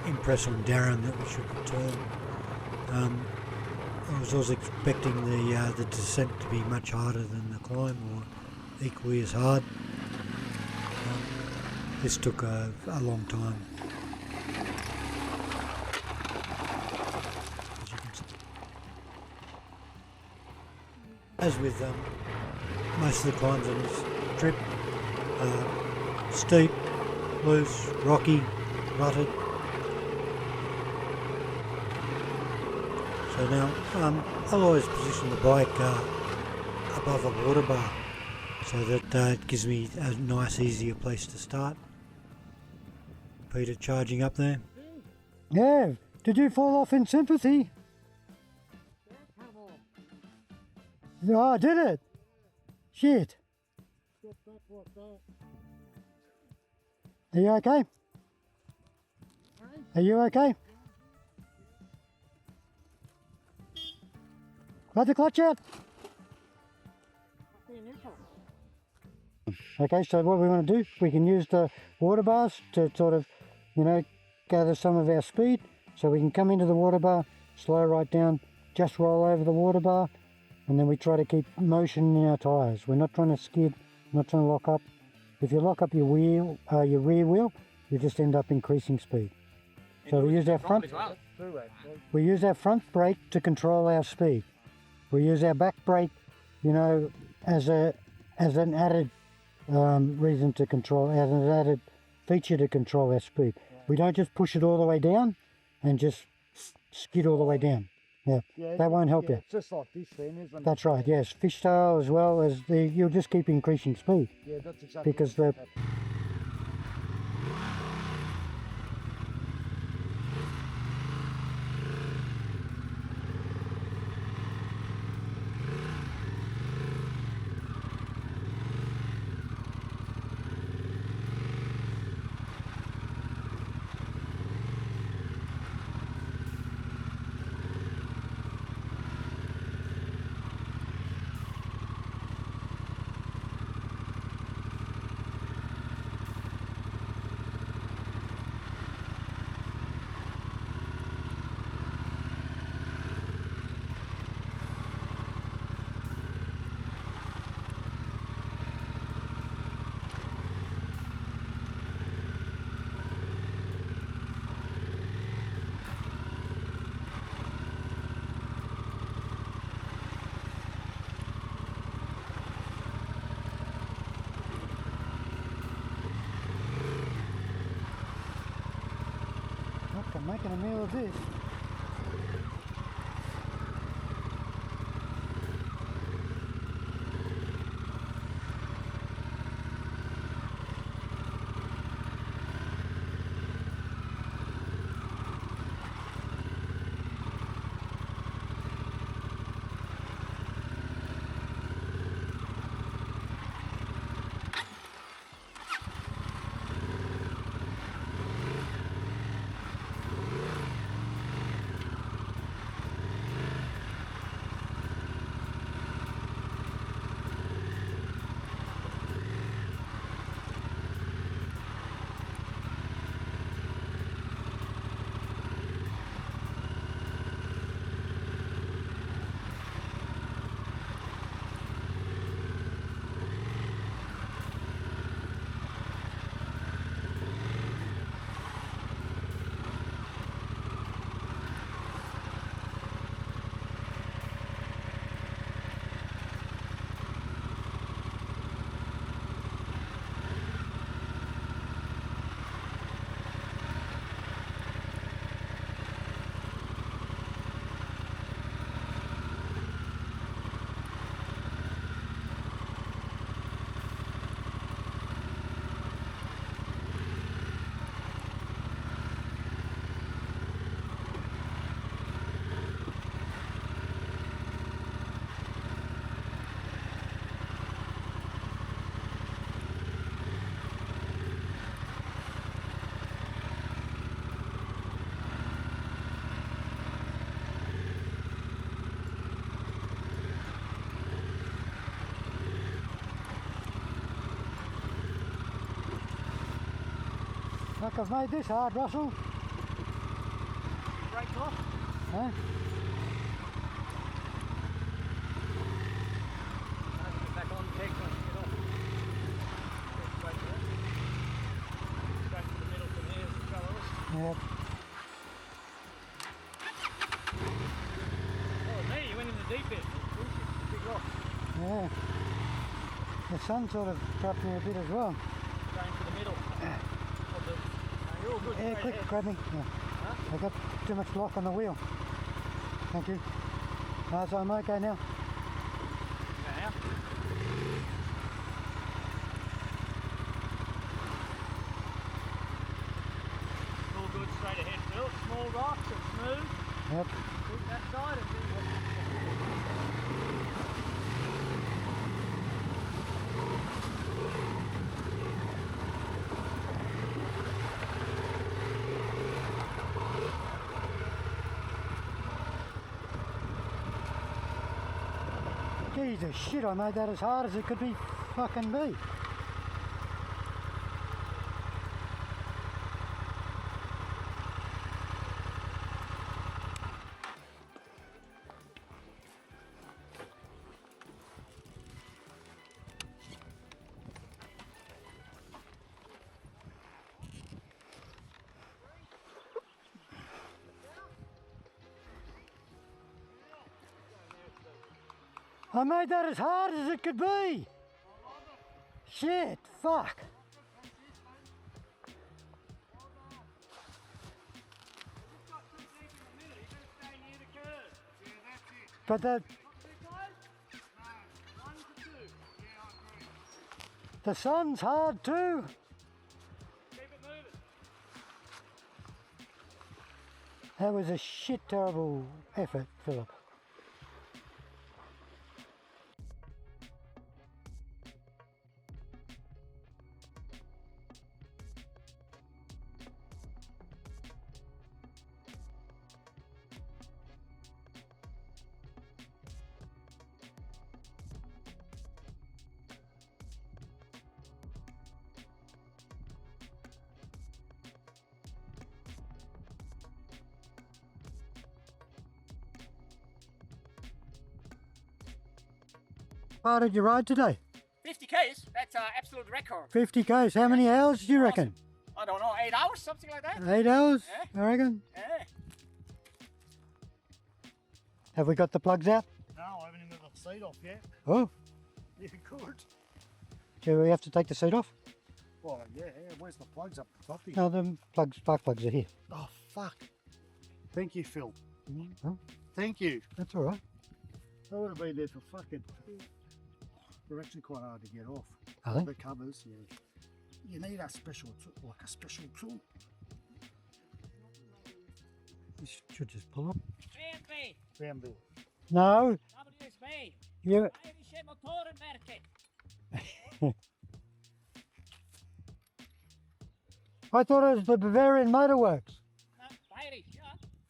impress on Darren that we should return. I was also expecting the descent to be much harder than the climb, or equally as hard. This took a long time. As you can see. As with most of the climbs on this trip, steep, loose, rocky, rutted. So now I'll always position the bike above a water bar so that it gives me a nice, easier place to start. Peter charging up there. Yeah, did you fall off in sympathy? Oh, did it? Shit. Are you okay? Are you okay? Let the clutch out. Okay, so what we want to do, we can use the water bars to sort of, you know, gather some of our speed. So we can come into the water bar, slow right down, just roll over the water bar, and then we try to keep motion in our tyres. We're not trying to skid, not trying to lock up. If you lock up your wheel, your rear wheel, you just end up increasing speed. So we use our front brake to control our speed. We use our back brake, you know, as an added reason to control, as an added feature to control our speed. We don't just push it all the way down and just skid all the way down. Yeah, that won't help you. It's just like this then, isn't it? That's right, yes. Fishtail as well as you'll just keep increasing speed. Yeah, that's exactly because what the making a meal of this. Fuck, I've made this hard, Russell. Break off. Huh? Get back on deck when you get off. Straight to it. Straight to the middle from here, as the fellows. Yep. Oh, me, you went in the deep end. Bullshit, big rock. Yeah. The sun sort of dropped me a bit as well. Going to the middle. Of the, you're all good. Yeah, straight quick, ahead. grab me. Yeah. Huh? I got too much lock on the wheel. Thank you. So I'm okay now. Now. All good, straight ahead, Phil. Small rocks, it's smooth. Yep. Keep that side and Jesus shit, I made that as hard as it could be fucking be. I made that as hard as it could be. Shit, fuck. But the sun's hard too. That was a shit terrible effort, Philip. How did you ride today? 50 Ks, that's absolute record. 50 Ks. How many hours do you reckon? I don't know, 8 hours, something like that? 8 hours, Yeah. I reckon. Yeah. Have we got the plugs out? no, I haven't even got the seat off yet. Oh, You could. do we have to take the seat off? Well, yeah, where's the plugs up the top here? No, the plugs, spark plugs are here. Oh, fuck. Thank you, Phil. Oh, Thank you. that's all right. I would have been there for fucking. They're actually quite hard to get off. Are they? The covers, yeah. You need a special tool, like a special tool. You should just pull up. VMB, Round there. No, WSB, you. Bayerische Motorenwerke. I thought it was the Bavarian Motorworks. No, Bayerisch, yeah,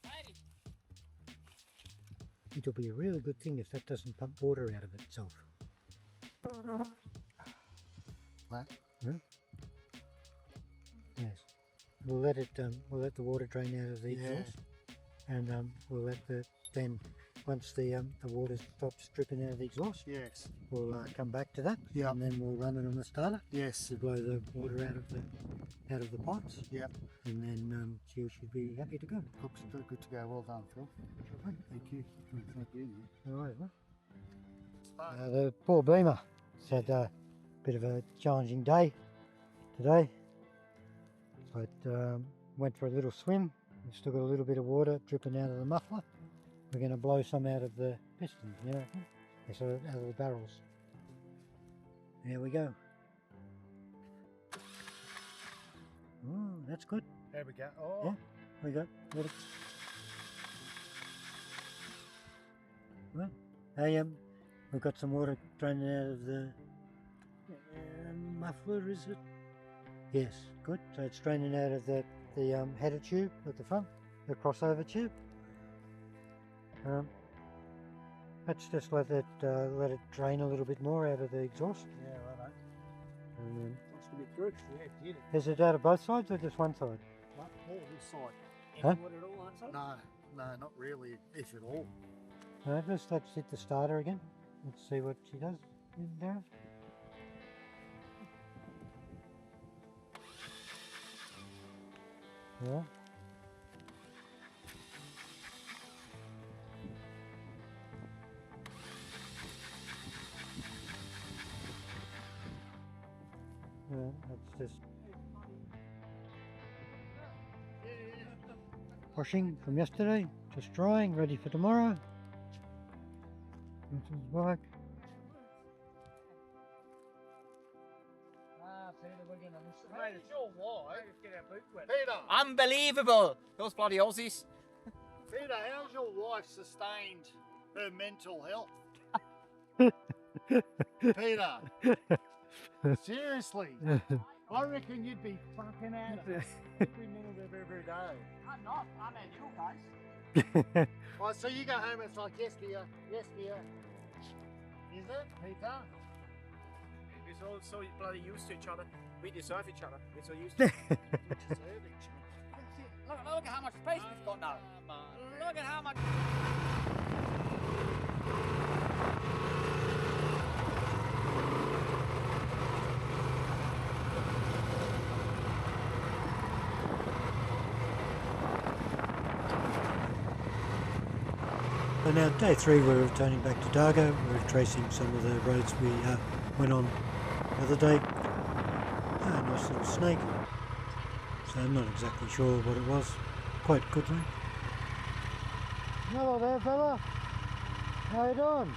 Bayerisch. It'll be a really good thing if that doesn't pump water out of itself. What? Yeah. Yes. We'll let it. We'll let the water drain out of the exhaust, and we'll let then once the water stops dripping out of the exhaust, Yes. we'll come back to that. Yep. And then we'll run it on the starter Yes. to blow the water out of the pipes. Yep. And then you should be happy to go. Looks good to go. Well done, Phil. Thank you. Thank you. All right. The poor Beamer has had a bit of a challenging day today, but went for a little swim. We've still got a little bit of water dripping out of the muffler. We're going to blow some out of the pistons, you know, so out of the barrels. There we go. Oh, that's good. There we go. Oh. Yeah, we got it. Well, hey, we've got some water draining out of the muffler, is it? Yes, good. So it's draining out of the header tube at the front, the crossover tube. Let's just let it drain a little bit more out of the exhaust. Yeah, right. And then, Looks to be good. Yeah, did it. is it out of both sides or just one side? What? All this side. Huh? Any water at all on side? No, not really, if at all. Just let's hit the starter again. Let's see what she does in there. Yeah. That's just washing from yesterday, just drying, ready for tomorrow. This is work. Mate, it's your wife. Let's get our boot wet. Peter, Unbelievable! Those bloody Aussies. Peter, how's your wife sustained her mental health? Peter, seriously, I reckon you'd be fucking at it every minute of every day. I'm not. I'm at you guys. Oh, so you go home and it's like, yes dear, yes dear. Is it, Peter? We're all so bloody used to each other. We deserve each other. We're so used to it. Look at how much space we've got now. Look at how much. So now day 3 we're returning back to Dargo. We're retracing some of the roads we went on the other day. Nice little snake. So I'm not exactly sure what it was. Quite goodly. Hello there fella. How you doing?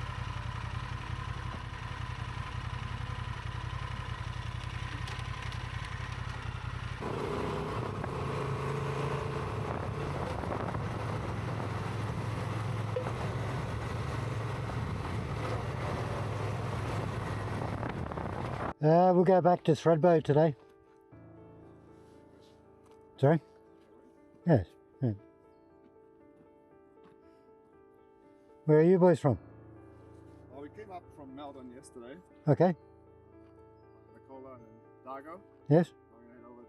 We'll go back to Thredbo today. Sorry? Yes. Yeah. Where are you boys from? Oh, we came up from Melbourne yesterday, Okay. Nicola and Dargo. Yes. I'm gonna head over to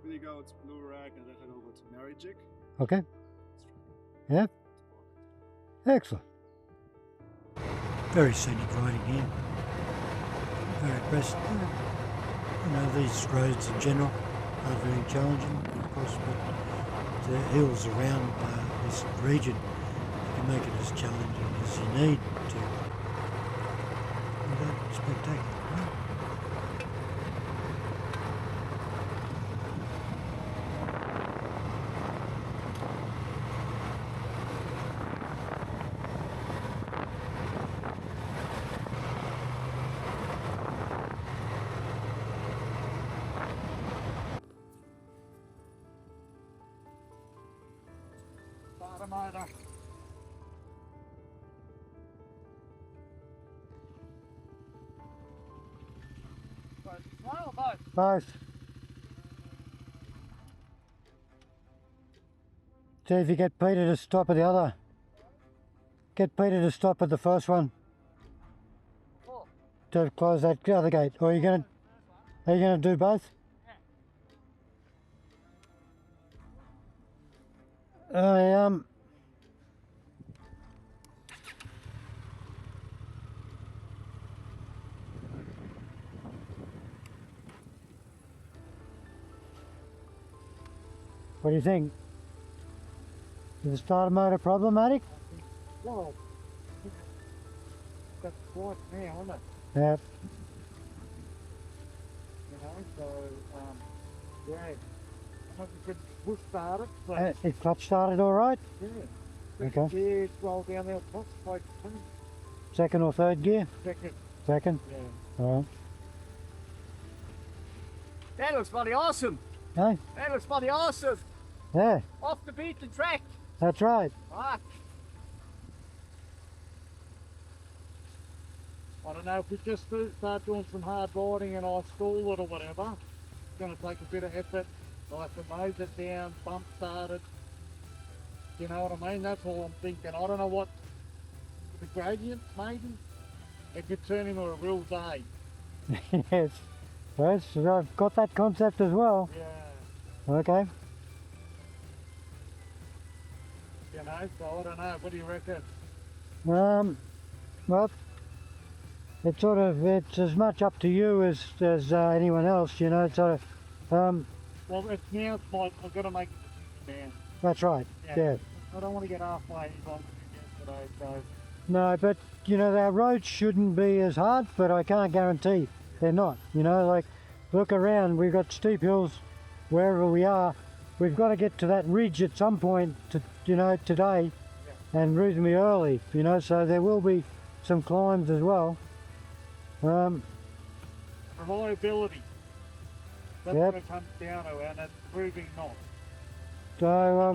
Billigo, it's Blue Rag, and then head over to Marrijic. Okay. Yeah. Excellent. Very scenic riding here. Very impressed. You know, these roads in general are very challenging, of course, but the hills around this region can make it as challenging as you need to. And that's spectacular, right? starter motor. Both. See if you get Peter to stop at the other. Get Peter to stop at the first one. To close that other gate. Or are you gonna do both? What do you think? Is the starter motor problematic? Well, that's right now, isn't it? Yeah. You know, so, yeah. I hope you could push start it, but Is clutch started all right? yeah. Okay. Yeah, roll down there, top, like, Second or third gear? second, Second. yeah. All right. That looks bloody awesome. Hey? That looks bloody awesome. Yeah, Off the beaten track. that's right. Ah, I don't know if we just start doing some hard riding and I stall it or whatever. It's going to take a bit of effort. I'll have to nose it down, bump start it. You know what I mean? That's all I'm thinking. I don't know what the gradient maybe. It could turn into a real day. Yes. Yes, I've got that concept as well. Yeah. Okay. You know, so I don't know. What do you reckon? Well, it's as much up to you as anyone else, you know, sort of, Well, it's now it's like I've got to make a decision now. that's right, yeah. I don't want to get halfway like yesterday, so No, but, you know, our roads shouldn't be as hard, but I can't guarantee they're not, you know, like, look around, we've got steep hills wherever we are. We've got to get to that ridge at some point, you know, today, and reasonably early, you know, so there will be some climbs as well. reliability. That's Yep. what it comes down to, and it's proving not. So,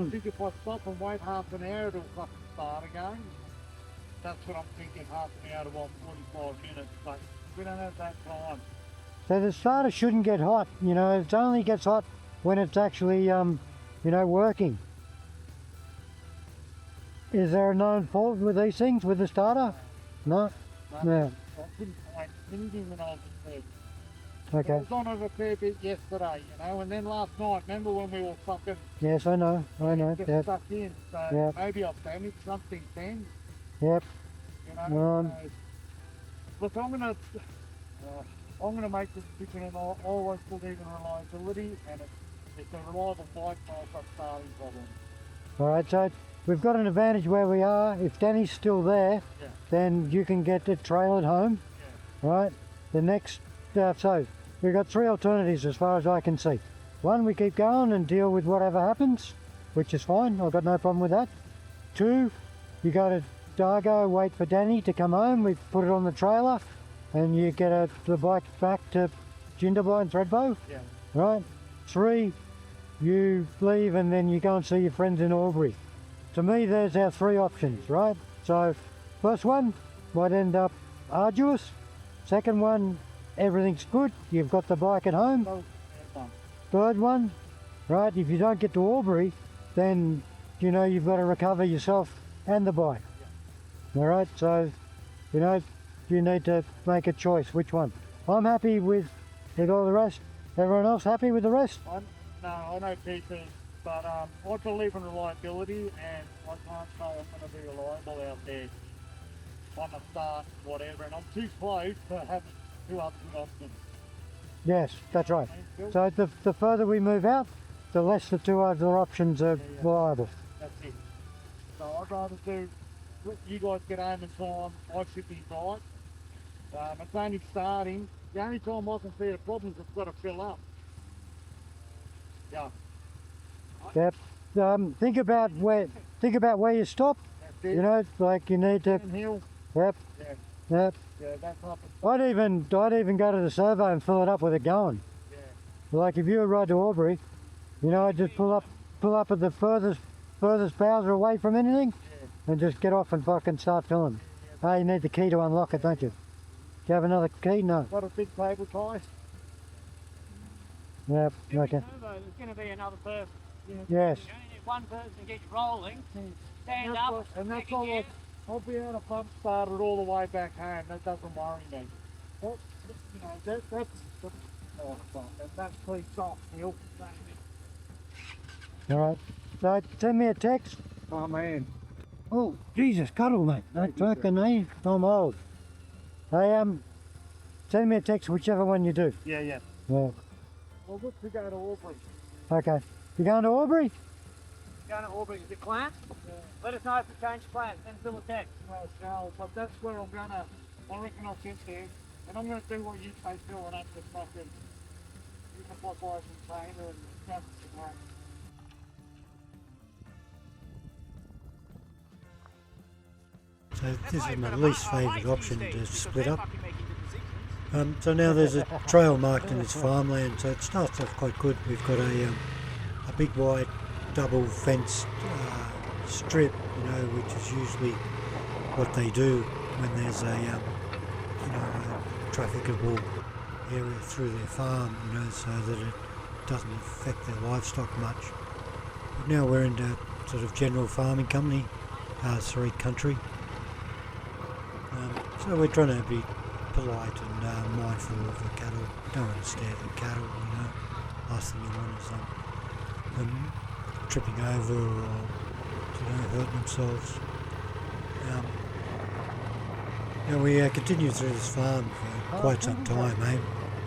I think if I stop and wait half an hour, it'll fucking start again. That's what I'm thinking, half an hour to 45 minutes, but we don't have that time. so the starter shouldn't get hot, you know, it only gets hot when it's actually, you know, working. Is there a known fault with these things, with the starter? No? No. I couldn't find anything when I was in bed. Okay. I was on it a fair bit yesterday, you know, and then last night, remember when we were fucking Yes, I know, get yep, stuck in, so Yep. maybe I've damaged something then, yep. you know. Um, so, look, I'm gonna make the decision, and I always believe in reliability, and it's a reliable bike, I've got starting problems. Alright, so we've got an advantage where we are. If Danny's still there, Yeah. then you can get the trailer home, right? The next, so we've got three alternatives as far as I can see. One, we keep going and deal with whatever happens, which is fine, I've got no problem with that. Two, you go to Dargo, wait for Danny to come home, we put it on the trailer, and you get the bike back to Jindabyne and Thredbo, Yeah. right? Three, you leave and then you go and see your friends in Albury. To me, there's our three options, right? So, first one might end up arduous. Second one, everything's good, you've got the bike at home. So, yeah, Third one, right, if you don't get to Albury, then, you know, you've got to recover yourself and the bike. All right, so, you know, you need to make a choice, which one. I'm happy with all the rest. Everyone else happy with the rest? I know people, but I believe in reliability, and I can't say I'm going to be reliable out there on the start, whatever, and I'm too close to have two options. Yes, that's right. Phil? So the further we move out, the less the two other options are Yeah. reliable. That's it. So I'd rather let you guys get home in time. I should be right. It's only starting. The only time I can see the problems, it's got to fill up. Yeah, Yep. Think about where you stop. that's it. You know, like you need to. Hill. Yep. Yeah, Yep. yeah, that type of. I'd even go to the survey and fill it up with it going. Yeah, Like if you were ride to Albury, you know, I'd just pull up at the furthest furthest Bowser away from anything, and just get off and fucking start filling. Hey, you need the key to unlock it, don't you? Do you have another key? No. Got a big cable tie. Yep, okay. There's going to be another person. Yes. You only need one person to get you rolling. Stand That's up. what- and that's take a all. gear. I'll be able to pump start it all the way back home. That doesn't worry me. That, you know, that's the, oh, fuck, that's pretty soft, Neil. Alright. So send me a text. Oh man. Oh, Jesus, cuddle, mate. Don't fucking me. I'm old. Hey, send me a text, whichever one you do. Yeah. Yeah. Well, look to go to Aubrey. Okay. You going to Aubrey? Going to Aubrey, is it planned? Let us know if you change plans. Send us a text. No, but that's where I'm gonna. I reckon I'll get there, and I'm gonna do what you say, filling up the fucking. You can put guys in container and stuff. So this is my least favourite option, to split up. So now there's a trail marked in this farmland, so it starts off quite good. We've got a big wide double fenced strip, you know, which is usually what they do when there's a a trafficable area through their farm, you know, so that it doesn't affect their livestock much. But now we're into sort of general farming country. So we're trying to be polite and mindful of the cattle. Don't want to stare at the cattle, you know. Last thing you want is them tripping over or hurting themselves. Now we continue through this farm for quite some time,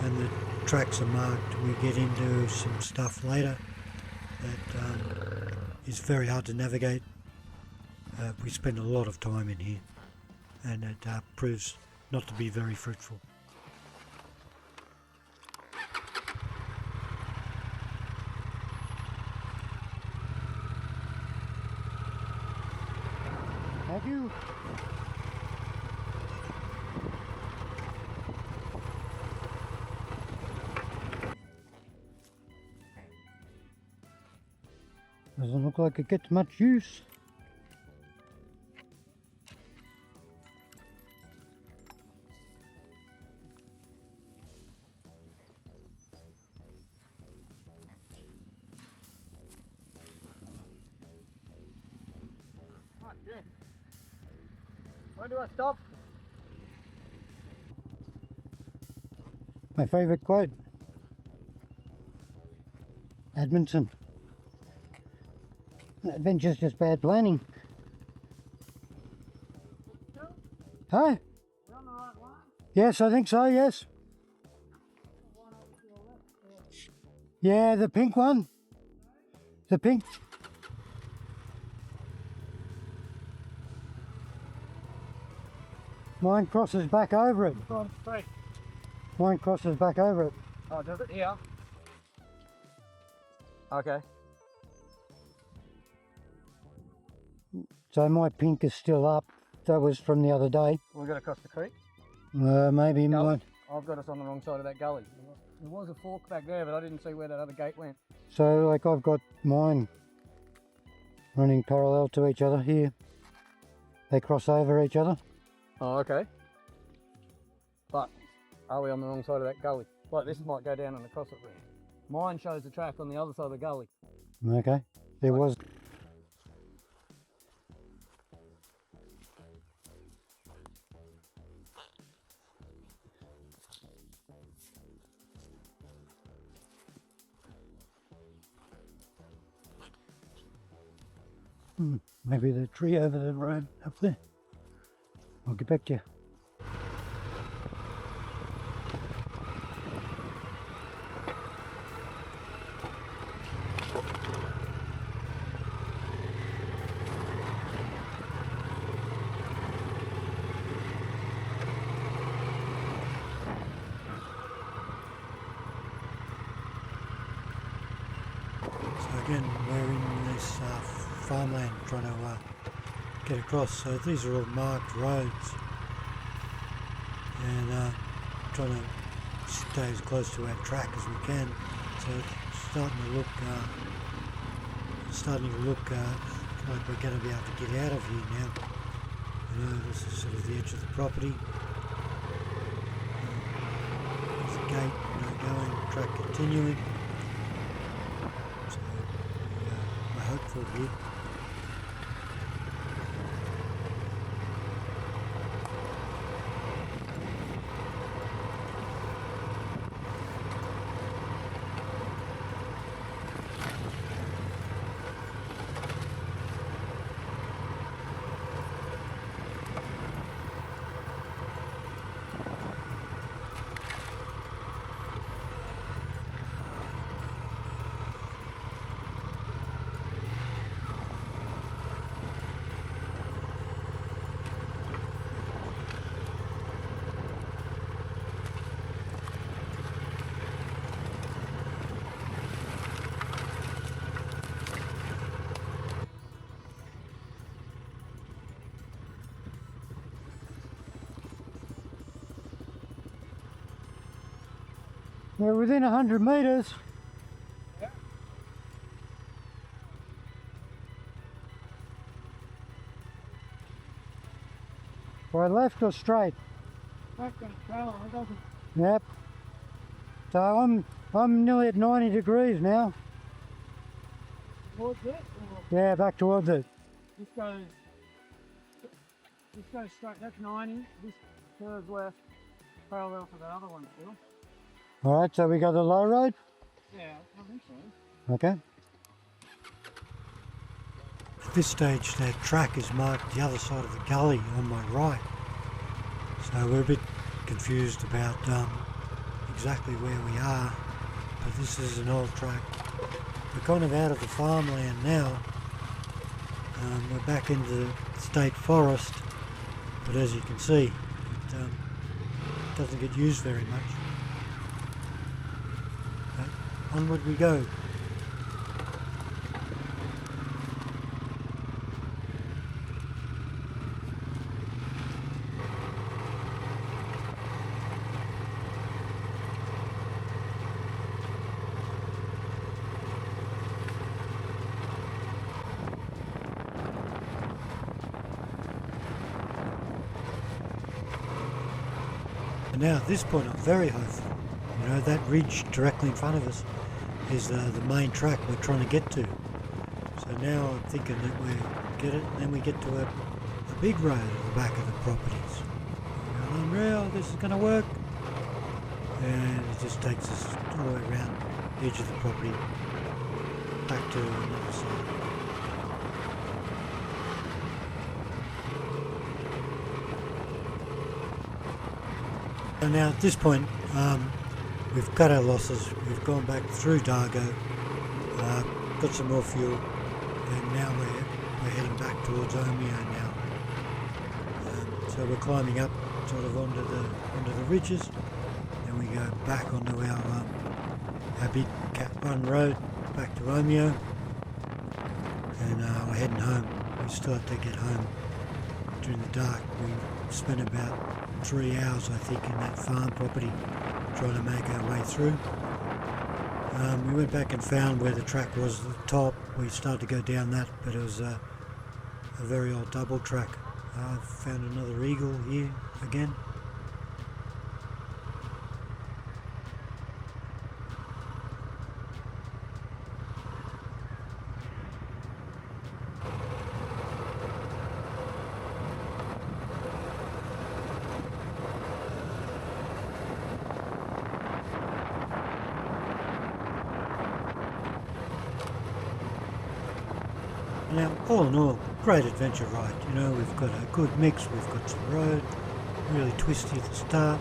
and the tracks are marked. We get into some stuff later that is very hard to navigate. We spend a lot of time in here, and it proves not to be very fruitful. Thank you. Doesn't look like it gets much use. Where do I stop? My favourite quote. Edmondson. Adventure's just bad planning. Huh? Yes, I think so, yes. Yeah, the pink one. The pink. Mine crosses back over it. Mine crosses back over it. Oh, does it? Here. Okay. So my pink is still up. That was from the other day. We've got to cross the creek. Maybe Gully? mine. I've got us on the wrong side of that gully. There was a fork back there, but I didn't see where that other gate went. So like I've got mine running parallel to each other here. They cross over each other. Oh, okay. But are we on the wrong side of that gully? Like this might go down and across it there. Mine shows the track on the other side of the gully. Okay. There was. Maybe the tree over the road up there. I'll get back to you. So again, we're in this farmland trying to get across. So these are all marked roads, and trying to stay as close to our track as we can. So it's starting to look like we're going to be able to get out of here now. You know, this is sort of the edge of the property. There's a gate, going, track continuing. So we're hopeful here. We're within 100 metres. Right, left or straight? Yep. So I'm nearly at 90 degrees now. Towards it? Yeah, back towards it. This goes straight, that's 90. This curves left, parallel to the other one still. Alright, so we got the low road? Yeah, I think so. Okay. At this stage, that track is marked the other side of the gully on my right. So we're a bit confused about exactly where we are, but this is an old track. We're kind of out of the farmland now. We're back into the state forest, but as you can see, it doesn't get used very much. But onward we go. And now at this point I'm very hopeful. You know, that ridge directly in front of us is the main track we're trying to get to. So now I'm thinking that we get it, and then we get to a big road at the back of the properties. Unreal, this is going to work. And it just takes us all the way around the edge of the property back to another side. And now at this point, we've cut our losses. We've gone back through Dargo, got some more fuel, and now we're heading back towards Omeo now. So we're climbing up sort of onto the ridges, and we go back onto our big Cat 1 road back to Omeo, and we're heading home. We still have to get home during the dark. We spent about 3 hours, I think, in that farm property trying to make our way through. We went back and found where the track was at the top. We started to go down that, but it was a very old double track. Found another eagle here again. Now, all in all, great adventure ride. You know, we've got a good mix. We've got some road, really twisty at the start.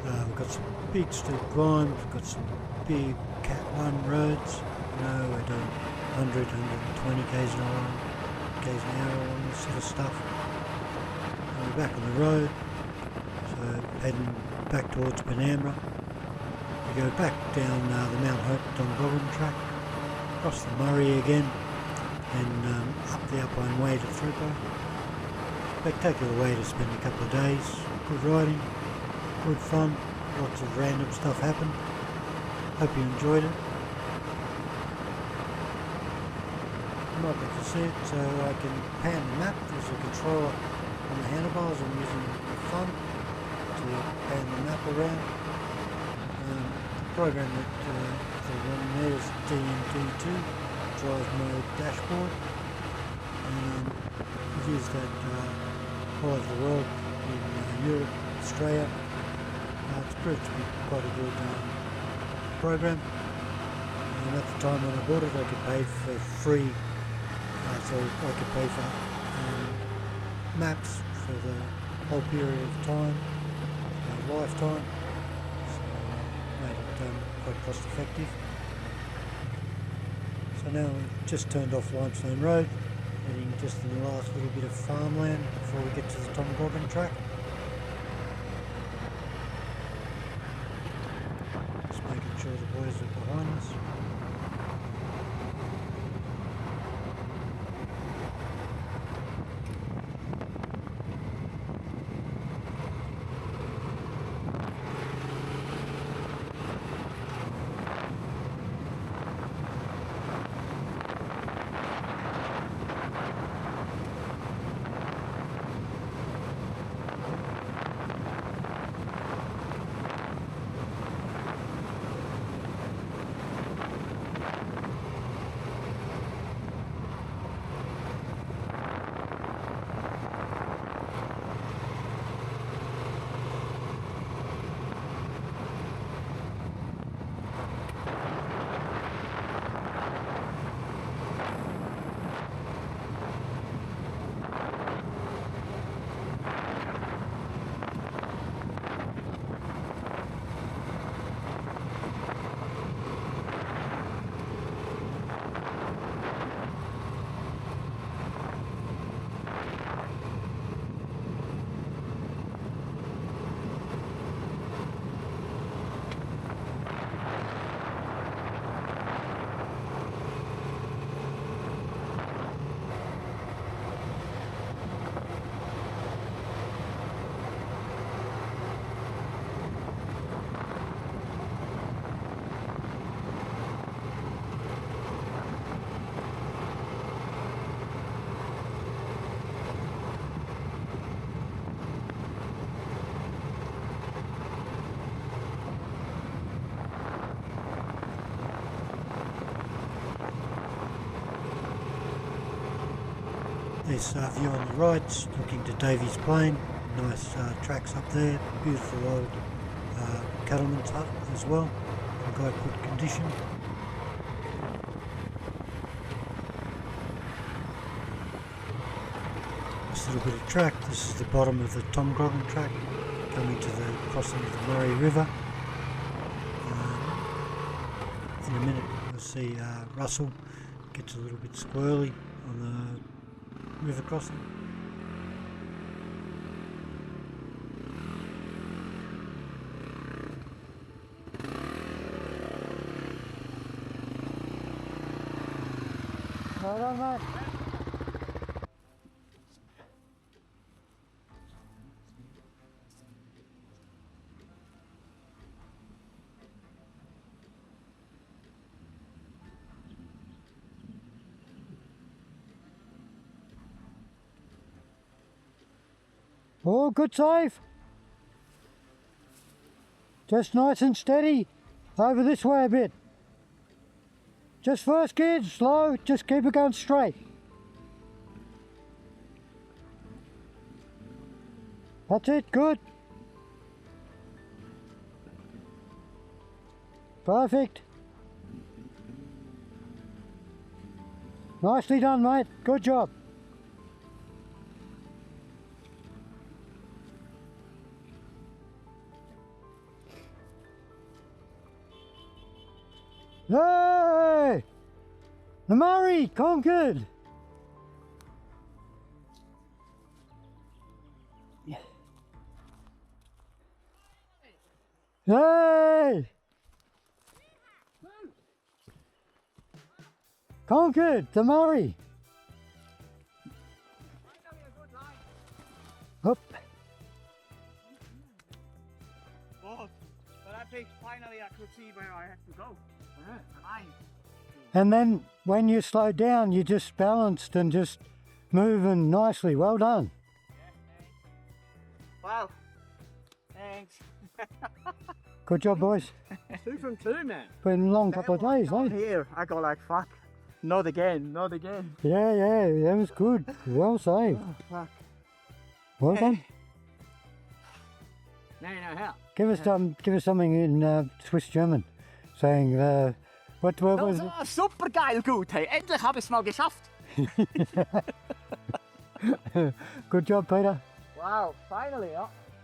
We've got some big steep climbs. We've got some big Cat 1 roads. You know, we're doing 100, 120 k's an hour, all this sort of stuff. And we're back on the road, so heading back towards Penambra. We go back down the Mount Hope Dongolan track, across the Murray again, and up the Alpine Way to Thredbo. Spectacular way to spend a couple of days. Good riding, good fun, lots of random stuff happened. Hope you enjoyed it. I'm not going to see it, so I can pan the map. There's a controller on the handlebars. I'm using the thumb to pan the map around. The program that they're running there is DMD2, drive mode dashboard. I've used that all over the world, in Europe, Australia. It's proved to be quite a good program. And at the time when I bought it, I could pay for free, so I could pay for maps for the whole period of time, lifetime, so made it quite cost effective. So now we've just turned off Limestone Road, heading just in the last little bit of farmland before we get to the Tom Goggin track. Just making sure the boys are behind us. This view on the right, looking to Davies Plain, nice tracks up there, beautiful old cattleman's hut as well, in quite good condition. This little bit of track, this is the bottom of the Tom Goggin track, coming to the crossing of the Murray River. In a minute we'll see Russell gets a little bit squirrely on the river crossing. Well done, mate. Oh, good save. Just nice and steady. Over this way a bit. Just first gear, slow, just keep it going straight. That's it, good. Perfect. Nicely done, mate. Good job. Hey! The Murray conquered! Hey! Conquered the Murray! Up. But I think finally I could see where I have to go. And I And then when you slowed down, you just balanced and just moving nicely. Well done. Wow. Thanks. Good job, boys. 2 from 2, man. Been a long couple of days, Down eh? here, I go like, fuck. Not again, not again. Yeah, that was good. Well saved. Oh, fuck. Well done. Now you know how. Give us something in Swiss German, saying what was it? Super geil gut, hey. Endlich habe ich es mal geschafft. Good job, Peter. Wow, finally, huh?